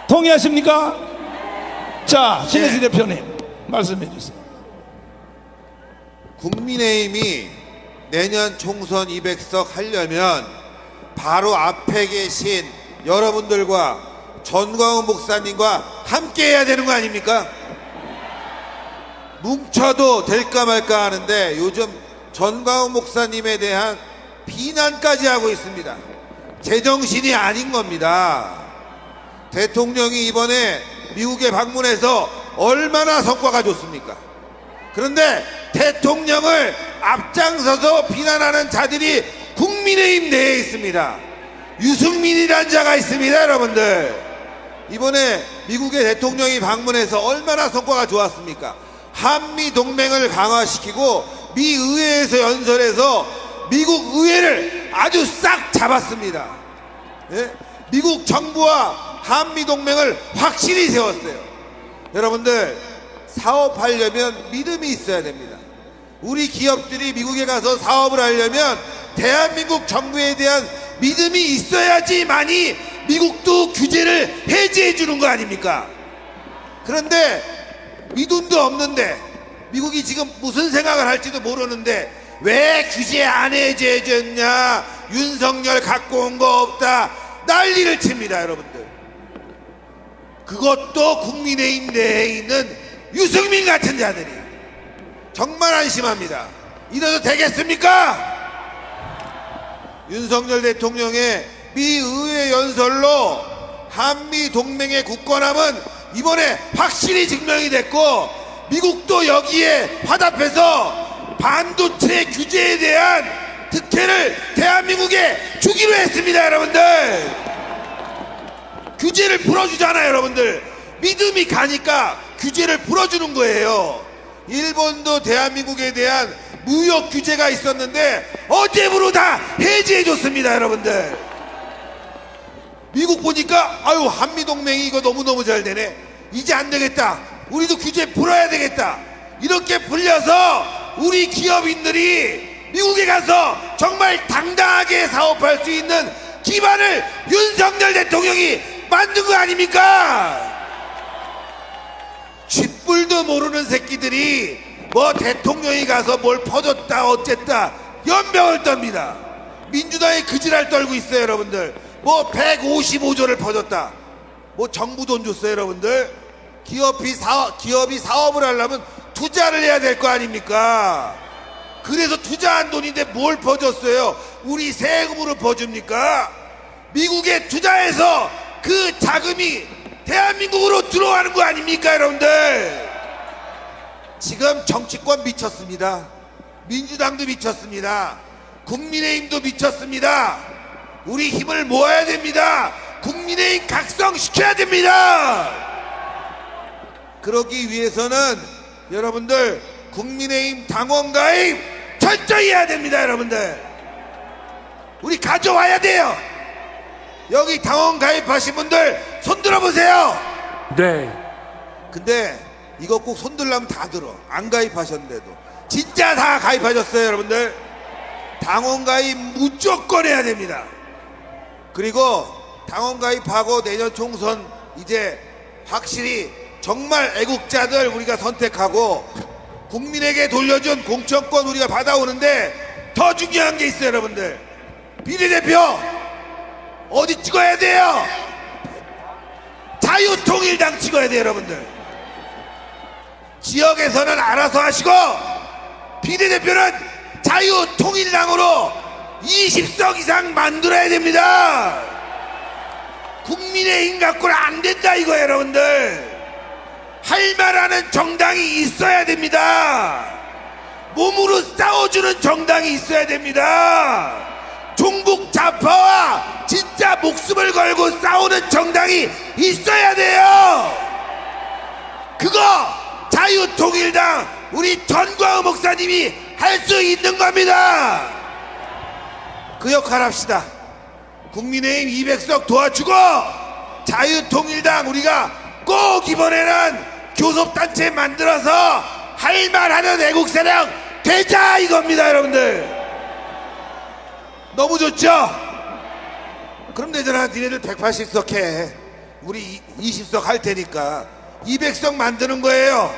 동의하십니까? 자, 신혜진 대표님 말씀해 주세요. 국민의힘이 내년 총선 200석 하려면 바로 앞에 계신 여러분들과 전광훈 목사님과 함께 해야 되는 거 아닙니까? 뭉쳐도 될까 말까 하는데 요즘 전광훈 목사님에 대한 비난까지 하고 있습니다. 제정신이 아닌 겁니다. 대통령이 이번에 미국에 방문해서 얼마나 성과가 좋습니까? 그런데 대통령을 앞장서서 비난하는 자들이 국민의힘 내에 있습니다. 유승민이라는 자가 있습니다, 여러분들. 이번에 미국의 대통령이 방문해서 얼마나 성과가 좋았습니까? 한미 동맹을 강화시키고 미 의회에서 연설해서 미국 의회를 아주 싹 잡았습니다. 예? 미국 정부와 한미 동맹을 확실히 세웠어요. 여러분들, 사업하려면 믿음이 있어야 됩니다. 우리 기업들이 미국에 가서 사업을 하려면 대한민국 정부에 대한 믿음이 있어야지만이 미국도 규제를 해제해 주는 거 아닙니까? 그런데 믿음도 없는데 미국이 지금 무슨 생각을 할지도 모르는데 왜 규제 안 해제해 줬냐, 윤석열 갖고 온 거 없다, 난리를 칩니다, 여러분들. 그것도 국민의힘 내에 있는 유승민 같은 자들이. 정말 안심합니다. 이래도 되겠습니까? 윤석열 대통령의 미 의회 연설로 한미 동맹의 굳건함은 이번에 확실히 증명이 됐고, 미국도 여기에 화답해서 반도체 규제에 대한 특혜를 대한민국에 주기로 했습니다, 여러분들. 규제를 풀어주잖아요, 여러분들. 믿음이 가니까 규제를 풀어주는 거예요. 일본도 대한민국에 대한 무역 규제가 있었는데 어제부로 다 해제해줬습니다, 여러분들. 미국 보니까 아유, 한미동맹이 이거 너무너무 잘 되네, 이제 안 되겠다, 우리도 규제 풀어야 되겠다, 이렇게 풀려서 우리 기업인들이 미국에 가서 정말 당당하게 사업할 수 있는 기반을 윤석열 대통령이 만든 거 아닙니까? 쥐뿔도 모르는 새끼들이 뭐 대통령이 가서 뭘 퍼줬다 어쨌다 연병을 떱니다. 민주당이 그지랄 떨고 있어요, 여러분들. 뭐 155조를 퍼줬다, 뭐 정부 돈 줬어요, 여러분들. 기업이 사업을 하려면 투자를 해야 될 거 아닙니까? 그래서 투자한 돈인데 뭘 퍼줬어요? 우리 세금으로 퍼줍니까? 미국에 투자해서 그 자금이 대한민국으로 들어가는 거 아닙니까, 여러분들? 지금 정치권 미쳤습니다. 민주당도 미쳤습니다. 국민의힘도 미쳤습니다. 우리 힘을 모아야 됩니다. 국민의힘 각성시켜야 됩니다. 그러기 위해서는 여러분들 국민의힘 당원 가입 철저히 해야 됩니다, 여러분들. 우리 가져와야 돼요. 여기 당원 가입하신 분들 손 들어보세요. 네. 근데 이거 꼭 손들려면 다 들어. 안 가입하셨는데도 진짜 다 가입하셨어요, 여러분들. 당원 가입 무조건 해야 됩니다. 그리고 당원 가입하고 내년 총선 이제 확실히 정말 애국자들 우리가 선택하고 국민에게 돌려준 공천권 우리가 받아오는데 더 중요한 게 있어요, 여러분들. 비례대표 어디 찍어야 돼요? 자유통일당 찍어야 돼요, 여러분들. 지역에서는 알아서 하시고 비례대표는 자유통일당으로 20석 이상 만들어야 됩니다. 국민의힘 갖고는 안 된다, 이거예요, 여러분들. 할 말하는 정당이 있어야 됩니다. 몸으로 싸워주는 정당이 있어야 됩니다. 종북 좌파와 진짜 목숨을 걸고 싸우는 정당이 있어야 돼요. 그거 자유통일당 우리 전광훈 목사님이 할 수 있는 겁니다. 그 역할 합시다. 국민의힘 200석 도와주고 자유통일당 우리가 꼭 이번에는 교섭단체 만들어서 할만하는 애국세력 되자 이겁니다. 여러분들 너무 좋죠? 그럼 되잖아. 니네들 180석 해, 우리 20석 할 테니까 200석 만드는 거예요.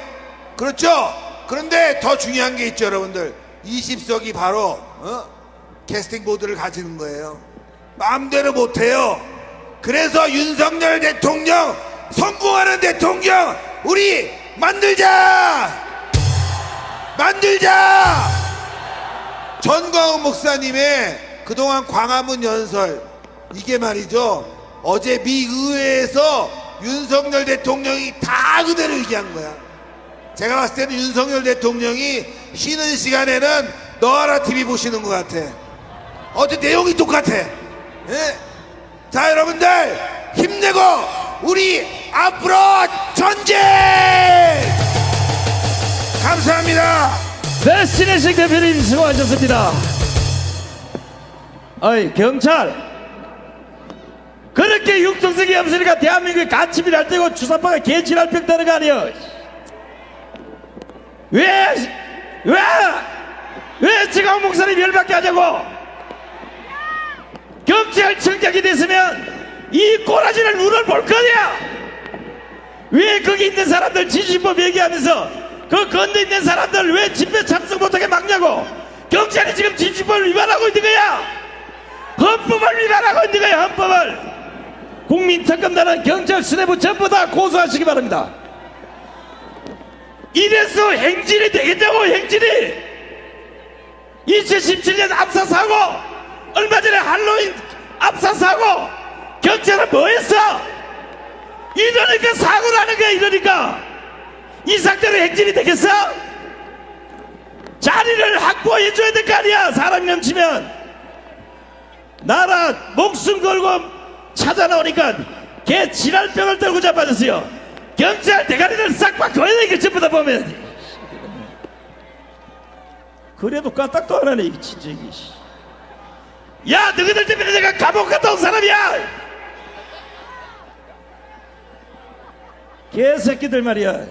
그렇죠? 그런데 더 중요한 게 있죠. 여러분들 20석이 바로 캐스팅 보드를 가지는 거예요. 마음대로 못해요. 그래서 윤석열 대통령 성공하는 대통령 우리 만들자. 전광훈 목사님의 그동안 광화문 연설, 이게 말이죠, 어제 미 의회에서 윤석열 대통령이 다 그대로 얘기한 거야. 제가 봤을 때는 윤석열 대통령이 쉬는 시간에는 너하라 TV 보시는 것 같아. 어제 내용이 똑같아. 예? 자, 여러분들 힘내고 우리 앞으로 전쟁! 감사합니다. 네, 신혜식 대표님 수고하셨습니다. 어이, 경찰, 그렇게 융통성이 없으니까 대한민국의 가치비를 할 때고 주사파가 개지랄 평다는 거 아니여. 왜 지금 목사님 열받게 하자고. 경찰청장이 됐으면 이 꼬라지를 눈을 볼 거냐. 왜 거기 있는 사람들 지지법 얘기하면서 그 건너 있는 사람들 왜 집회 참석 못하게 막냐고. 경찰이 지금 지지법을 위반하고 있는 거야. 헌법을 위반하고 있는 거야. 헌법을. 국민특검단은 경찰 수뇌부 전부 다 고소하시기 바랍니다. 이래서 행진이 되겠냐고. 행진이 2017년 압사 사고, 얼마 전에 할로윈 압사 사고, 경찰은 뭐 했어? 이러니까 사고를 하는 거야. 이러니까 이 상태로 행진이 되겠어? 자리를 확보해 줘야 될 거 아니야. 사람이 넘치면. 나라 목숨 걸고 찾아 나오니까 개 지랄병을 떨고 자빠졌어요. 경찰 대가리를 싹 바꿔야 되겠 전부 다 보면. 그래도 까딱도 안 하네. 이게 진짜 이게. 야, 너희들 때문에 내가 감옥 갔다 온 사람이야. 개새끼들 말이야.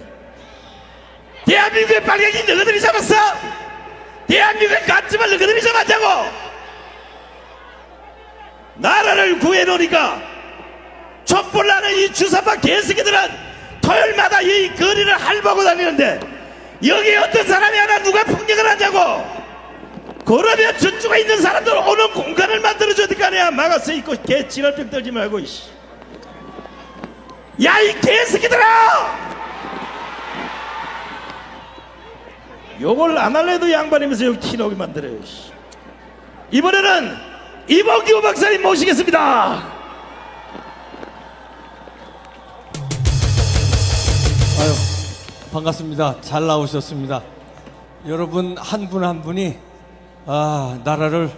대한민국의 빨갱이 너희들이 잡았어? 대한민국의 가짜만 너희들이 잡았냐고. 나라를 구해놓으니까 촛불나는 이 주사파 개새끼들은 토요일마다 이 거리를 할보고 다니는데 여기 어떤 사람이 하나 누가 폭력을 하냐고. 그러면 저쪽에 있는 사람들 오는 공간을 만들어줘야 될 거 아니야. 막아서 있고 개 지랄병 떨지 말고. 야, 이 개새끼들아! 요걸 안 할래도 양반이면서 여기 티나오게 만들어요. 이번에는 이봉규 박사님 모시겠습니다. 아유, 반갑습니다. 잘 나오셨습니다. 여러분 한 분 한 분이 나라를